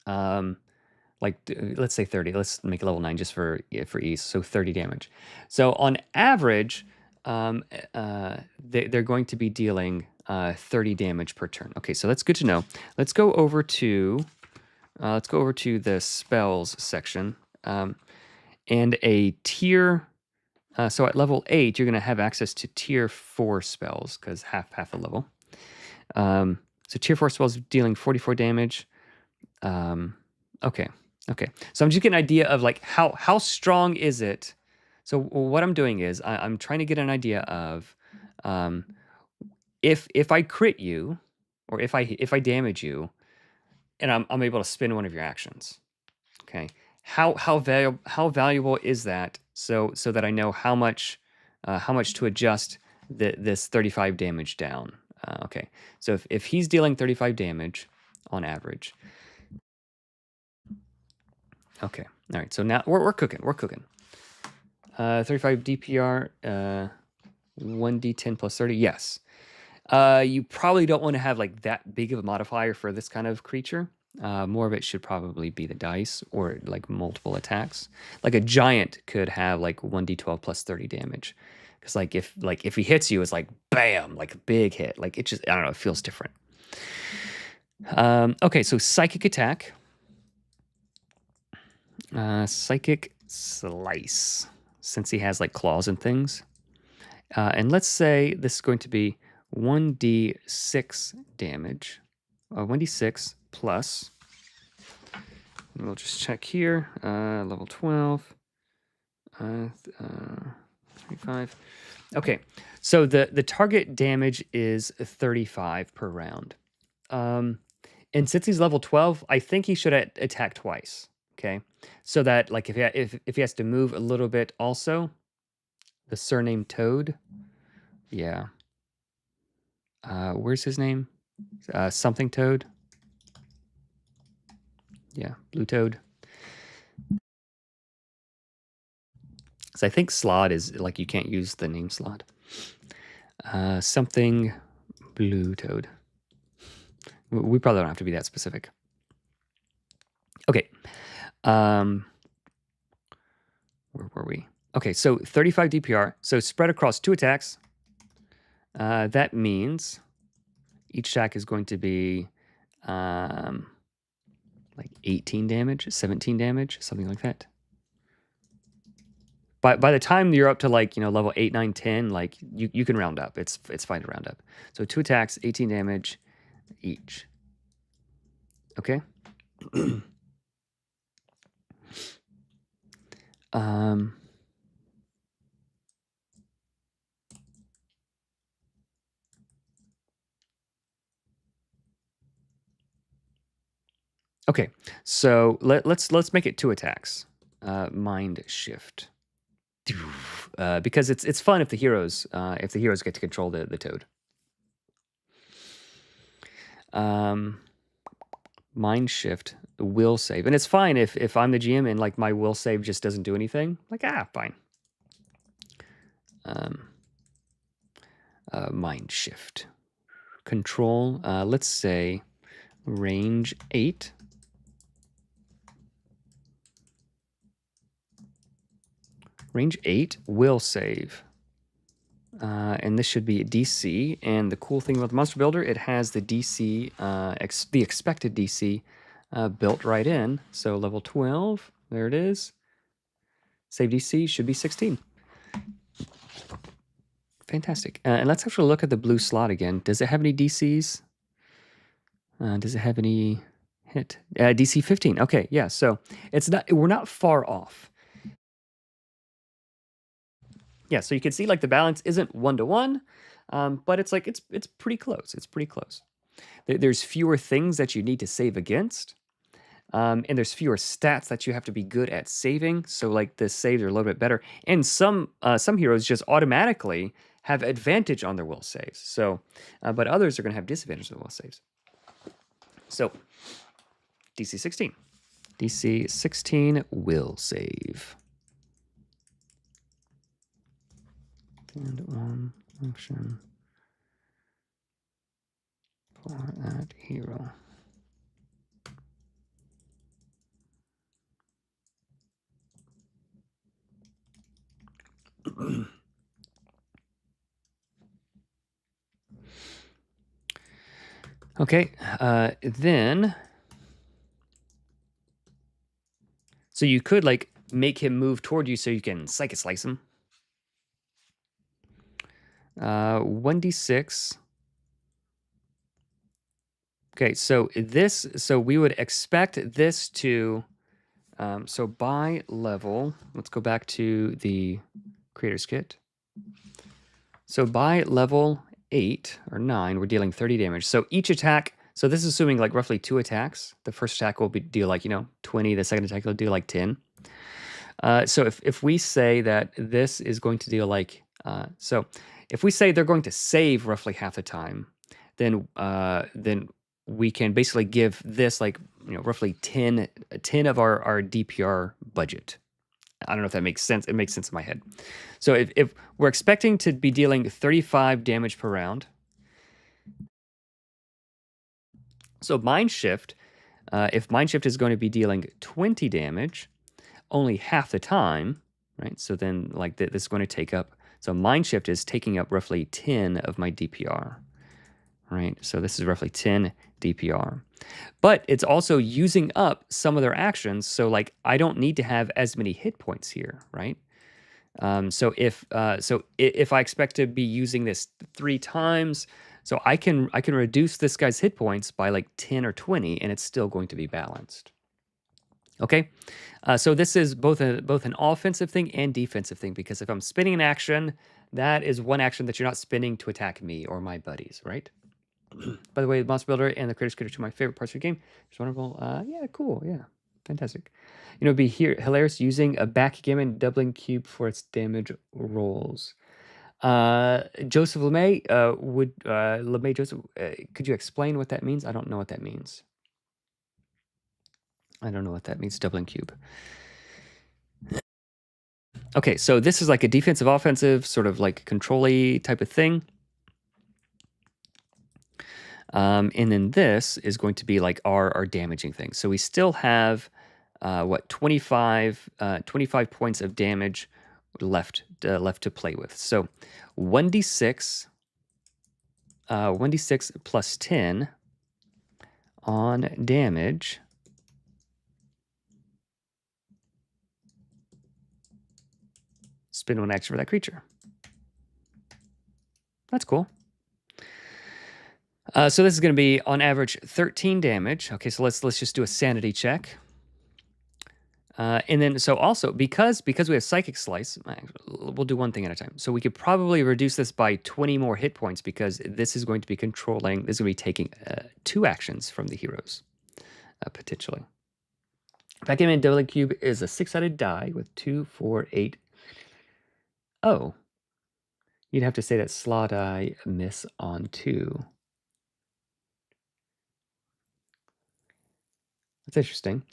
Speaker 1: like let's say 30. Let's make level 9 just for ease. So 30 damage. So on average, they're going to be dealing 30 damage per turn. Okay, so that's good to know. Let's go over to the spells section, and a tier. So at level 8, you're going to have access to tier 4 spells because half a level. So tier 4 spells dealing 44 damage. Okay. So I'm just getting an idea of like how strong is it. So what I'm doing is I'm trying to get an idea of if I crit you, or if I damage you, and I'm able to spin one of your actions. Okay. How valuable is that? So that I know how much to adjust this 35 damage down. Okay. So if he's dealing 35 damage on average. Okay. All right. So now we're cooking. 35 DPR, 1d10 plus 30. Yes. You probably don't want to have like that big of a modifier for this kind of creature. More of it should probably be the dice or like multiple attacks. Like a giant could have like 1d12 plus 30 damage. Because like if he hits you, it's like bam, like a big hit. Like it just, I don't know, it feels different. Okay, so psychic attack. Psychic slice, since he has like claws and things. And let's say this is going to be 1d6 damage. 1d6 plus, and we'll just check here, level 12, 35. Okay, so the target damage is 35 per round. And since he's level 12, I think he should attack twice. Okay, so that like if he has to move a little bit, also the surname Toad. Yeah. Where's his name? Something Toad. Yeah, Blue Toad. So I think Slod is like you can't use the name Slod. Something Blue Toad. We probably don't have to be that specific. Okay. Where were we? Okay, so 35 DPR. So spread across 2 attacks. That means each attack is going to be like 18 damage, 17 damage, something like that. By the time you're up to like, level 8, 9, 10, like you can round up. It's fine to round up. So 2 attacks, 18 damage each. Okay? Okay, so let's make it 2 attacks. Mind shift. Because it's fun if the heroes get to control the toad. Mind shift, will save, and it's fine if I'm the GM and like my will save just doesn't do anything. Like fine. Mind shift, control. Let's say range 8. Range 8 will save. And this should be DC. And the cool thing about the Monster Builder, it has the DC, the expected DC built right in. So level 12, there it is. Save DC should be 16. Fantastic. And let's actually look at the blue slot again. Does it have any DCs? Does it have any hit. DC 15. Okay, yeah. So we're not far off. Yeah, so you can see like the balance isn't 1-to-1, but it's like it's pretty close. It's pretty close. There's fewer things that you need to save against, and there's fewer stats that you have to be good at saving. So like the saves are a little bit better, and some heroes just automatically have advantage on their will saves. So, but others are going to have disadvantage on their will saves. So, DC 16. DC 16 will save. And one option for that hero. Okay, then... So you could, like, make him move toward you so you can Psychic Slice him. 1d6. Okay, so we would expect this to... so by level, let's go back to the Creator's Kit. So by level 8 or 9, we're dealing 30 damage. So each attack... So this is assuming like roughly 2 attacks. The first attack will deal like, 20. The second attack will deal like 10. So if we say that this is going to deal like... so if we say they're going to save roughly half the time, then we can basically give this like, roughly 10 of our DPR budget. I don't know if that makes sense. It makes sense in my head. So if we're expecting to be dealing 35 damage per round, so Mind Shift, if Mind Shift is going to be dealing 20 damage, only half the time, right? So then like this is going to take up, so Mind Shift is taking up roughly 10 of my DPR, right? So this is roughly 10 DPR. But it's also using up some of their actions, so like I don't need to have as many hit points here, right? So if I expect to be using this 3 times, so I can reduce this guy's hit points by like 10 or 20, and it's still going to be balanced. Okay, so this is both an offensive thing and defensive thing, because if I'm spinning an action, that is one action that you're not spinning to attack me or my buddies, right? By the way, Monster Builder and the Creator's Kit are two of my favorite parts of the game. It's wonderful. Yeah, cool. Yeah, fantastic. It'd be hilarious using a backgammon doubling cube for its damage rolls. Joseph LeMay, LeMay Joseph, could you explain what that means? I don't know what that means. I don't know what that means, doubling cube. Okay, so this is like a defensive, offensive, sort of like control-y type of thing. And then this is going to be like our damaging thing. So we still have, 25 points of damage left to play with. So 1d6, 1d6 plus 10 on damage. Spin one action for that creature. That's cool. So this is going to be on average 13 damage. Okay, so let's just do a sanity check. And then so also because we have Psychic Slice, we'll do one thing at a time. So we could probably reduce this by 20 more hit points, because this is going to be controlling. This is going to be taking 2 actions from the heroes, potentially. Backgammon Doubling Cube is a 6-sided die with 2, 4, 8. Oh, you'd have to say that slaw die miss on 2. That's interesting.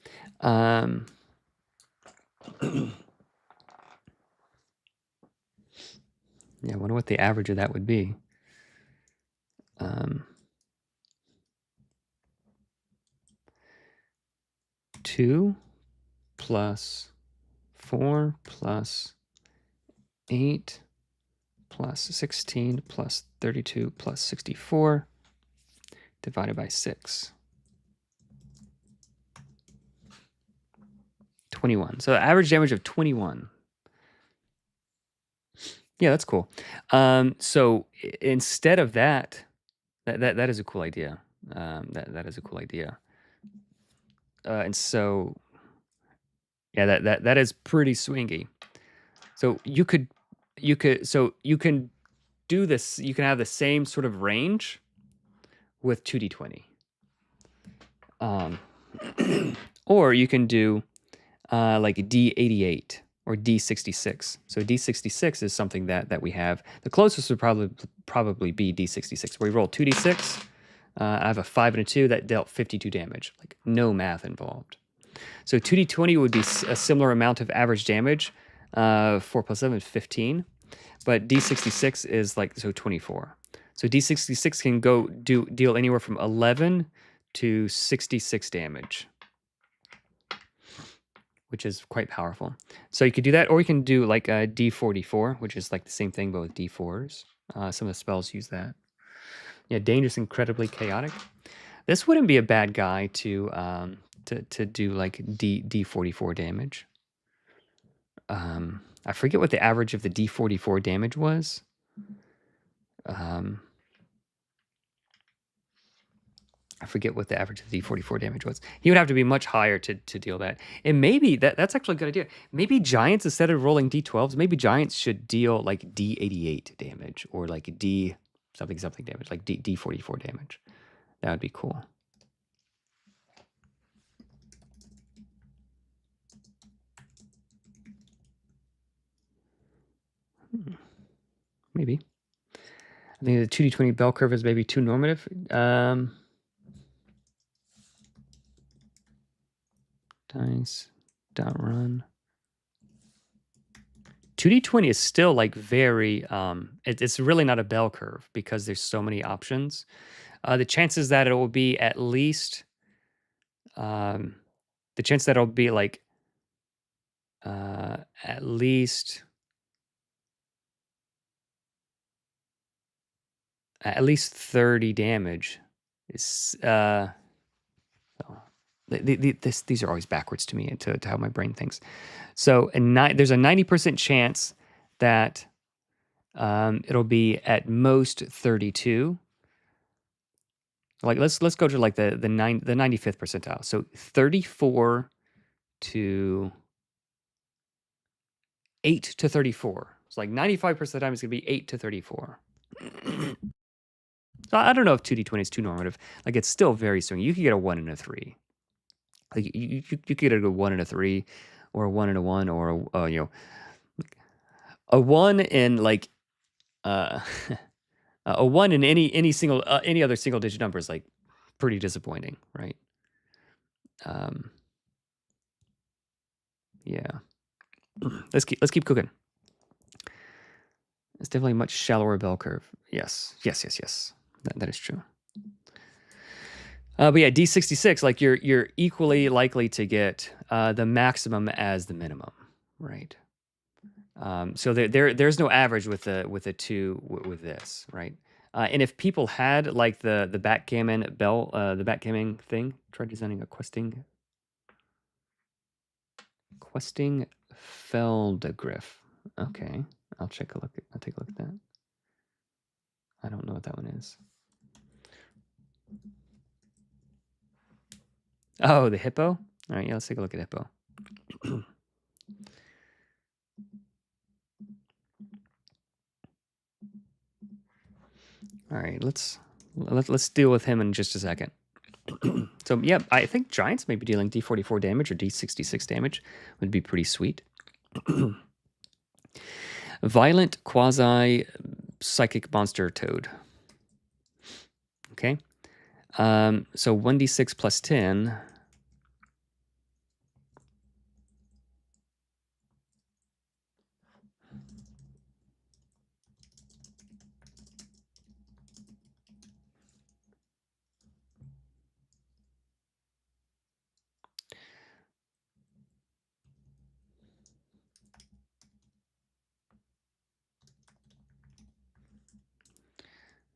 Speaker 1: Yeah, I wonder what the average of that would be. 2 plus 4 plus 8 plus 16 plus 32 plus 64 divided by 6. 21. So average damage of 21. Yeah, that's cool. So instead of that is a cool idea. That is a cool idea. and so yeah, that is pretty swingy. So you can do this. You can have the same sort of range with 2d20, or you can do like D88 or D66. So D66 is something that we have. The closest would probably be D66, where we roll 2d6. I have a 5 and a 2 that dealt 52 damage. Like no math involved. So 2d20 would be a similar amount of average damage. 4 plus 7 is 15. But D66 is like, so 24. So D66 can deal anywhere from 11 to 66 damage, which is quite powerful. So you could do that, or you can do like a D44, which is like the same thing, but with D4s. Some of the spells use that. Yeah, dangerous, incredibly chaotic. This wouldn't be a bad guy to do like D44 damage. I forget what the average of the D44 damage was. I forget what the average of the D44 damage was. He would have to be much higher to deal that. And maybe that's actually a good idea. Maybe giants, instead of rolling D12s, maybe giants should deal like D88 damage, or like D something damage, like D44 damage. That would be cool. Maybe. I think the 2d20 bell curve is maybe too normative. Dice, dot run. 2d20 is still like very, it's really not a bell curve because there's so many options. The chances that it will be at least, the chance that it'll be like at least 30 damage is these are always backwards to me, to how my brain thinks. So there's a 90% chance that it'll be at most 32. Like let's go to like the 95th percentile. So 34 to 8 to 34. It's like 95% of the time it's gonna be 8 to 34. So I don't know if 2d20 is too normative. Like it's still very swingy. You could get a 1 and a 3. Like you could get a 1 and a 3, or a 1 and a 1, or a 1 in like a 1 in any single any other single digit number is like pretty disappointing, right? Yeah. Let's keep cooking. It's definitely a much shallower bell curve. Yes. That is true. But yeah, D66, like you're equally likely to get the maximum as the minimum, right? So there's no average with the two with this, right? And if people had like the backgammon bell, the backgammon thing, try designing a questing Feldgriff. Okay, I'll take a look at that. I don't know what that one is. Oh, the hippo. All right, yeah, let's take a look at hippo. All right, let's deal with him in just a second. So yeah, I think giants may be dealing D44 damage or D66 damage would be pretty sweet. Violent quasi psychic monster toad. Okay, so 1d6 plus 10.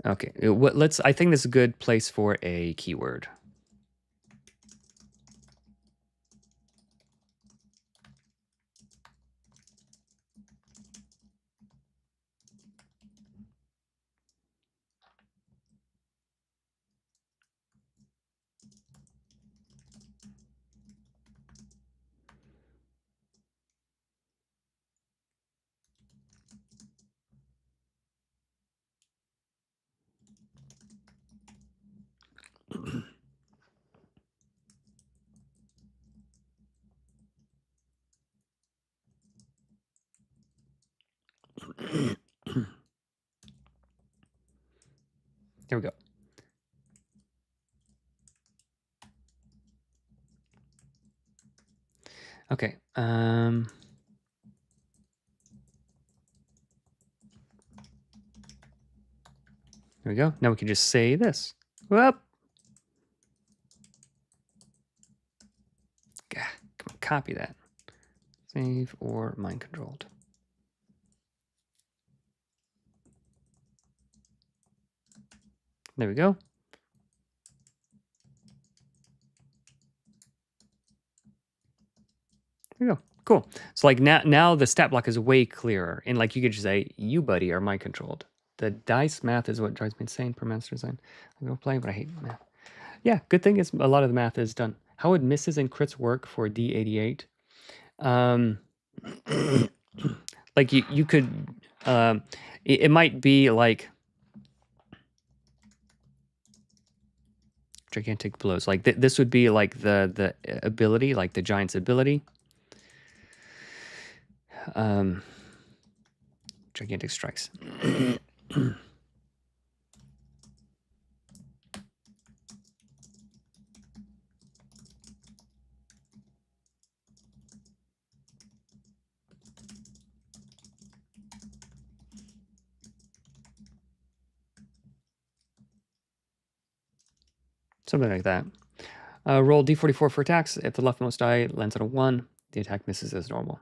Speaker 1: Okay, I think this is a good place for a keyword. Here we go. Okay. There we go. Now we can just say this. Whoop. Come on, copy that. Save or mind controlled. There we go. There we go. Cool. So like now the stat block is way clearer. And like you could just say, you buddy are mind controlled. The dice math is what drives me insane per master design. I go play, but I hate math. Yeah, good thing is a lot of the math is done. How would misses and crits work for D88? Like you could, it might be like gigantic blows. Like this would be like the ability, like the giant's ability. Gigantic strikes. Something like that. Roll d44 for attacks. If the leftmost die lands on a 1, the attack misses as normal.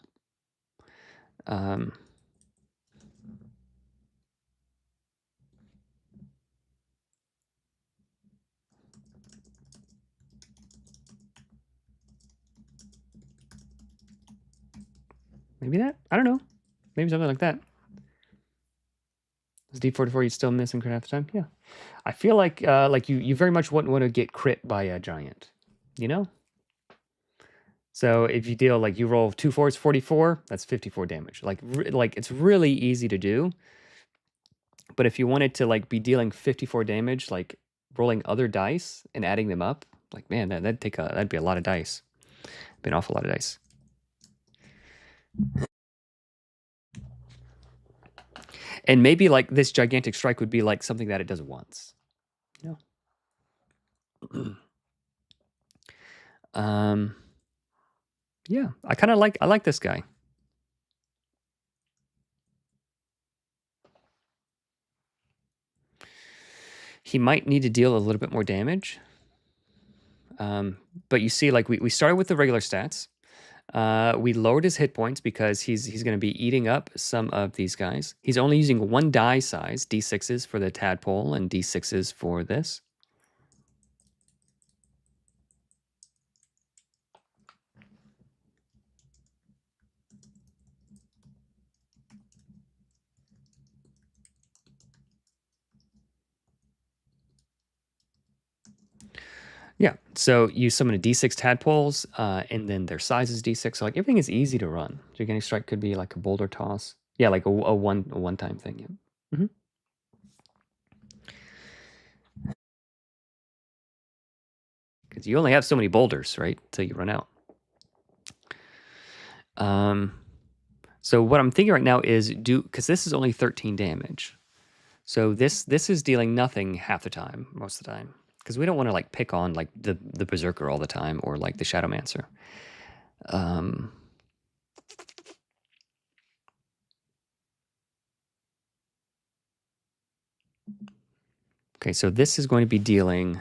Speaker 1: Maybe that? I don't know. Maybe something like that. Is d44 you still miss and crit half the time? Yeah. I feel like you very much wouldn't want to get crit by a giant, you know? So if you deal, like, you roll 2 4s, 44, that's 54 damage. Like it's really easy to do. But if you wanted to, like, be dealing 54 damage, like, rolling other dice and adding them up, like, man, that'd be a lot of dice. Be an awful lot of dice. And maybe, like, this gigantic strike would be, like, something that it does once. You know? Yeah, I like this guy. He might need to deal a little bit more damage. But you see, like, we started with the regular stats. We lowered his hit points because he's going to be eating up some of these guys. He's only using 1 die size, d6s for the tadpole and d6s for this. Yeah, so you summon a d6 tadpoles, and then their size is d6. So, like, everything is easy to run. Gigantic strike could be like a boulder toss. Yeah, like a one-time thing. Yeah. Because you only have so many boulders, right? Until you run out. So what I'm thinking right now is because this is only 13 damage. So this is dealing nothing half the time, most of the time. Because we don't want to, like, pick on, like, the Berserker all the time, or like the Shadowmancer. Okay, so this is going to be dealing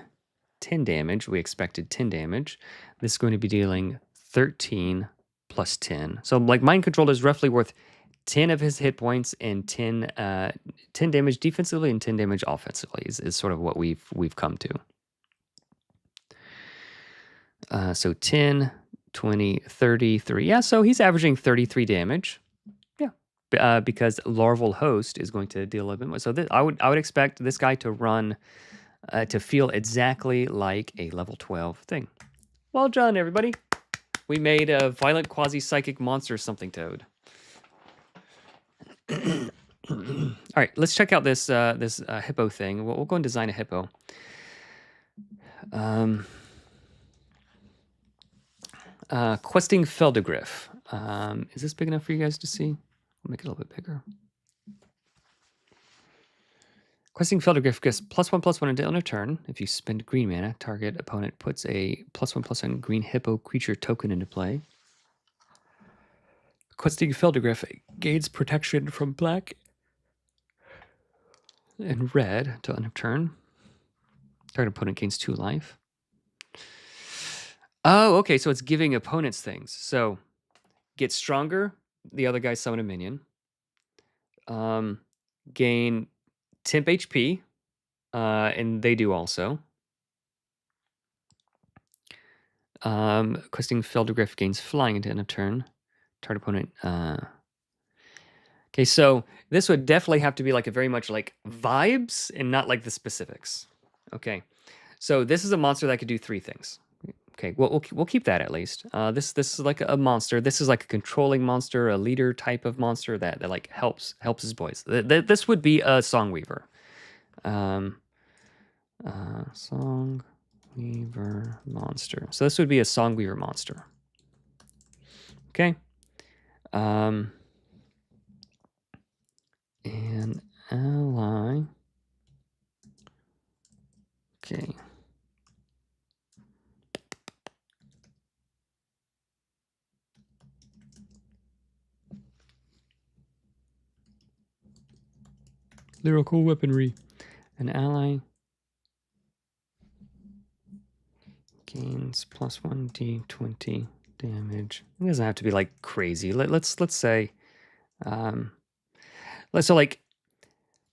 Speaker 1: 10 damage. We expected 10 damage. This is going to be dealing 13 plus 10. So, like, Mind Control is roughly worth 10 of his hit points and 10 damage defensively and 10 damage offensively is sort of what we've come to. So 10, 20, 33. Yeah, so he's averaging 33 damage. Yeah, because Larval Host is going to deal a little bit more. So I would expect this guy to run, to feel exactly like a level 12 thing. Well done, everybody. We made a violent quasi-psychic monster something toad. All right, let's check out this hippo thing. We'll go and design a hippo. Questing Feldegriff. Is this big enough for you guys to see? I'll make it a little bit bigger. Questing Feldergriff gets +1/+1 until end of turn. If you spend green mana, target opponent puts a +1/+1 green hippo creature token into play. Questing Feldergriff gains protection from black and red until end of turn. Target opponent gains 2 life. Oh, okay, so it's giving opponents things. So, get stronger, the other guy summon a minion. Gain temp HP, and they do also. Questing Feldergriff gains flying into end of turn. Target opponent. Okay, so this would definitely have to be like a very much like vibes and not like the specifics. Okay, so this is a monster that could do 3 things. Okay, well we'll keep that at least. This is like a monster. This is like a controlling monster, a leader type of monster that like helps his boys. This would be a Songweaver. Songweaver monster. So this would be a Songweaver monster. Okay. An ally. Okay. Lyrical weaponry. An ally gains +1 d20 damage. It doesn't have to be like crazy. Let's say, so like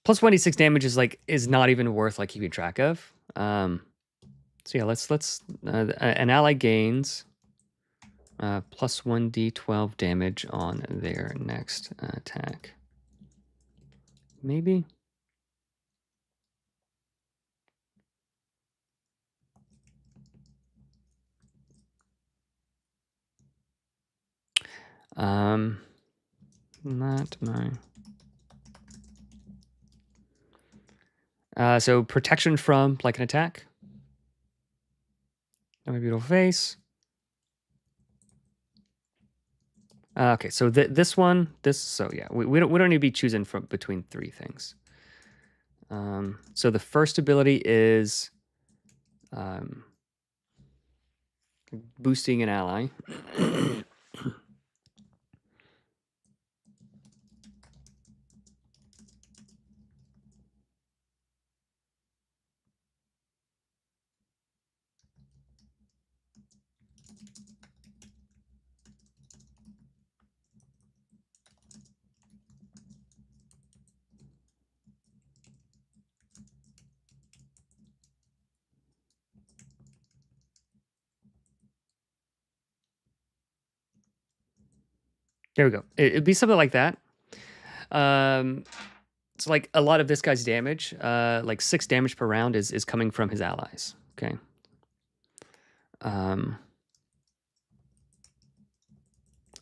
Speaker 1: +1 d6 damage is not even worth like keeping track of. So yeah, let's an ally gains +1 d12 damage on their next attack. Maybe. Not my. So protection from like an attack. My beautiful face. Okay, so this one, so yeah, we don't need to be choosing from between 3 things. So the first ability is boosting an ally. There we go. It'd be something like that. So like a lot of this guy's damage, like 6 damage per round is coming from his allies. Okay.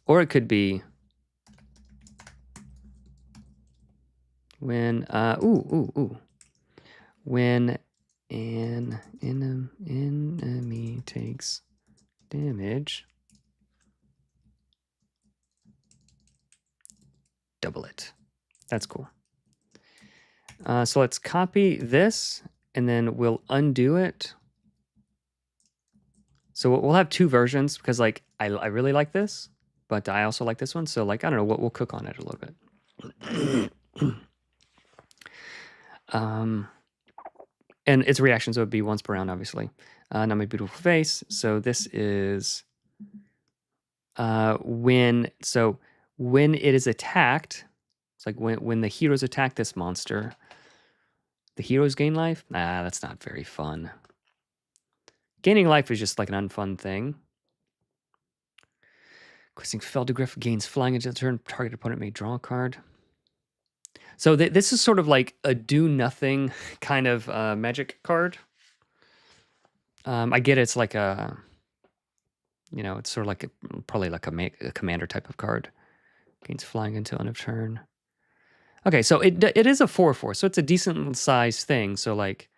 Speaker 1: Or it could be when when an enemy takes damage, double it. That's cool. So let's copy this and then we'll undo it. So we'll have 2 versions because like I really like this, but I also like this one. So like I don't know what we'll cook on it a little bit. And its reactions would be once per round, obviously. Not my beautiful face. So this is when it is attacked. It's like when the heroes attack this monster, the heroes gain life. Nah, that's not very fun. Gaining life is just like an unfun thing. Questing Feldergriff gains flying into the turn. Target opponent may draw a card. So this is sort of like a do nothing kind of magic card. I get it's like a, it's sort of like probably like a commander type of card. Gains flying until end of turn. Okay, so it is a 4/4, so it's a decent sized thing. So like,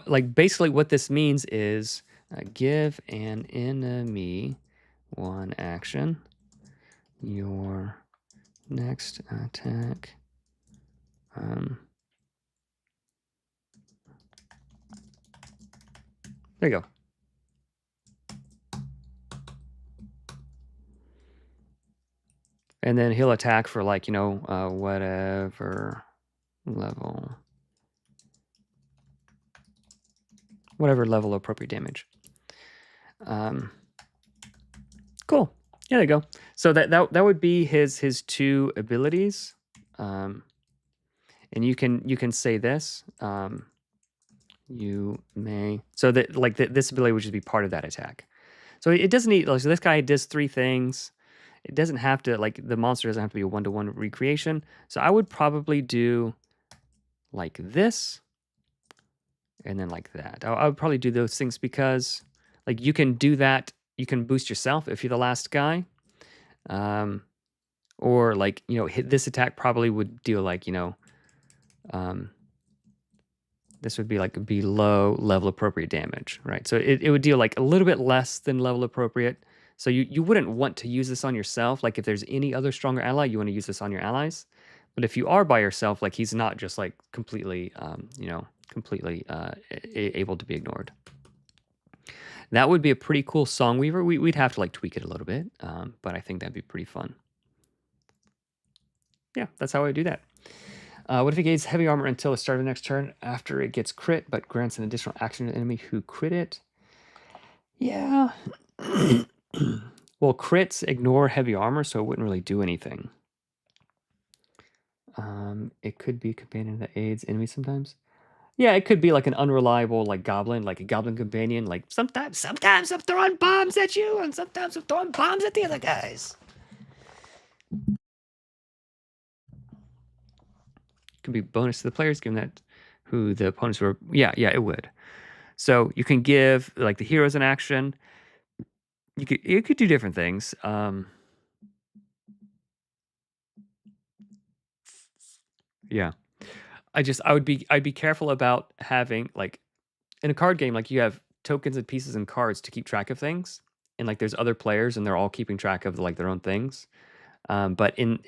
Speaker 1: like basically what this means is give an enemy 1 action. Your next attack. There you go. And then he'll attack for like, you know, whatever level. Whatever level of appropriate damage. Cool. Yeah, there you go. So that would be his 2 abilities. And you can say this. You may, so that like this ability would just be part of that attack. So it doesn't need, like, so this guy does 3 things. It doesn't have to, like, the monster doesn't have to be a 1-to-1 recreation. So I would probably do like this and then like that. I would probably do those things because, like, you can do that. You can boost yourself if you're the last guy. Or, like, you know, hit this attack probably would deal, like, you know, this would be like below level appropriate damage, right? So it would deal like a little bit less than level appropriate. So you wouldn't want to use this on yourself. Like, if there's any other stronger ally, you want to use this on your allies. But if you are by yourself, like, he's not just like completely, you know, completely able to be ignored. That would be a pretty cool Songweaver. We'd have to like tweak it a little bit, but I think that'd be pretty fun. Yeah, that's how I would do that. What if he gains heavy armor until the start of the next turn after it gets crit, but grants an additional action to the enemy who crit it? Yeah. Well, crits ignore heavy armor, so it wouldn't really do anything. It could be a companion that aids enemies sometimes. Yeah, it could be like an unreliable, like, goblin, like a goblin companion. Like, sometimes I'm throwing bombs at you, and sometimes I'm throwing bombs at the other guys. Could be bonus to the players, given that who the opponents were. Yeah, it would. So you can give, like, the heroes an action. You could do different things. Yeah. I'd be careful about having, like, in a card game, like, you have tokens and pieces and cards to keep track of things, and, like, there's other players and they're all keeping track of, like, their own things. But in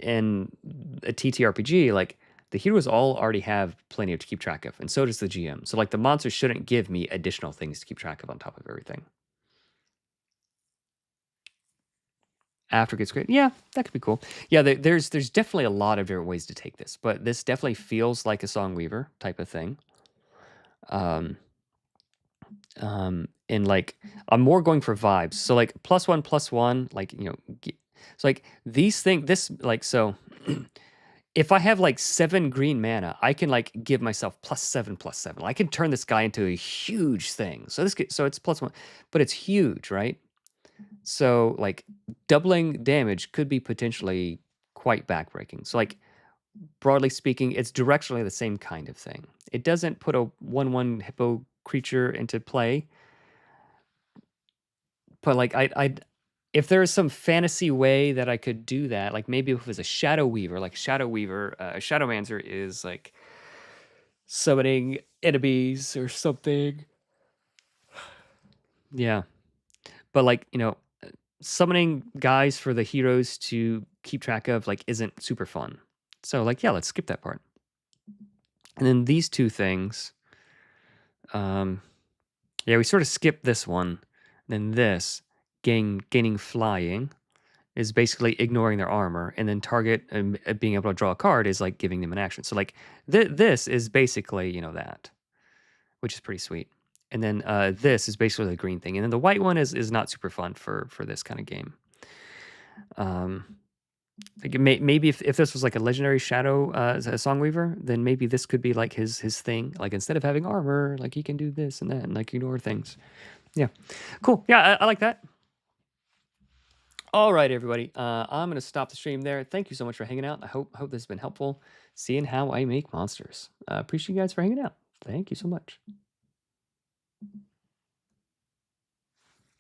Speaker 1: a TTRPG, like, the heroes all already have plenty to keep track of, and so does the GM. So, like, the monsters shouldn't give me additional things to keep track of on top of everything. After it gets great, yeah, that could be cool. Yeah, there's definitely a lot of different ways to take this, but this definitely feels like a Songweaver type of thing. And, like, I'm more going for vibes. So, like, +1/+1, like, you know, so, like, these things, this, like, so if I have like 7 green mana, I can, like, give myself +7/+7. I can turn this guy into a huge thing. So so it's +1, but it's huge, right? So, like, doubling damage could be potentially quite backbreaking. So, like, broadly speaking, it's directionally the same kind of thing. It doesn't put a 1/1 hippo creature into play, but, like, if there is some fantasy way that I could do that, like, maybe if it was a Shadow Weaver, like, Shadow Weaver, Shadowmancer is, like, summoning enemies or something. Yeah. But, like, you know, summoning guys for the heroes to keep track of, like, isn't super fun. So, like, yeah, let's skip that part. And then these 2 things, yeah, we sort of skipped this one. Then this, gaining flying, is basically ignoring their armor, and then target and being able to draw a card is, like, giving them an action. So, like, this is basically, you know, that, which is pretty sweet. And then this is basically the green thing, and then the white one is not super fun for this kind of game. Like, maybe if this was like a legendary shadow a Songweaver, then maybe this could be like his thing. Like, instead of having armor, like, he can do this and that and, like, ignore things. Yeah, cool. Yeah, I like that. All right, everybody. I'm gonna stop the stream there. Thank you so much for hanging out. I hope this has been helpful, seeing how I make monsters. Appreciate you guys for hanging out. Thank you so much.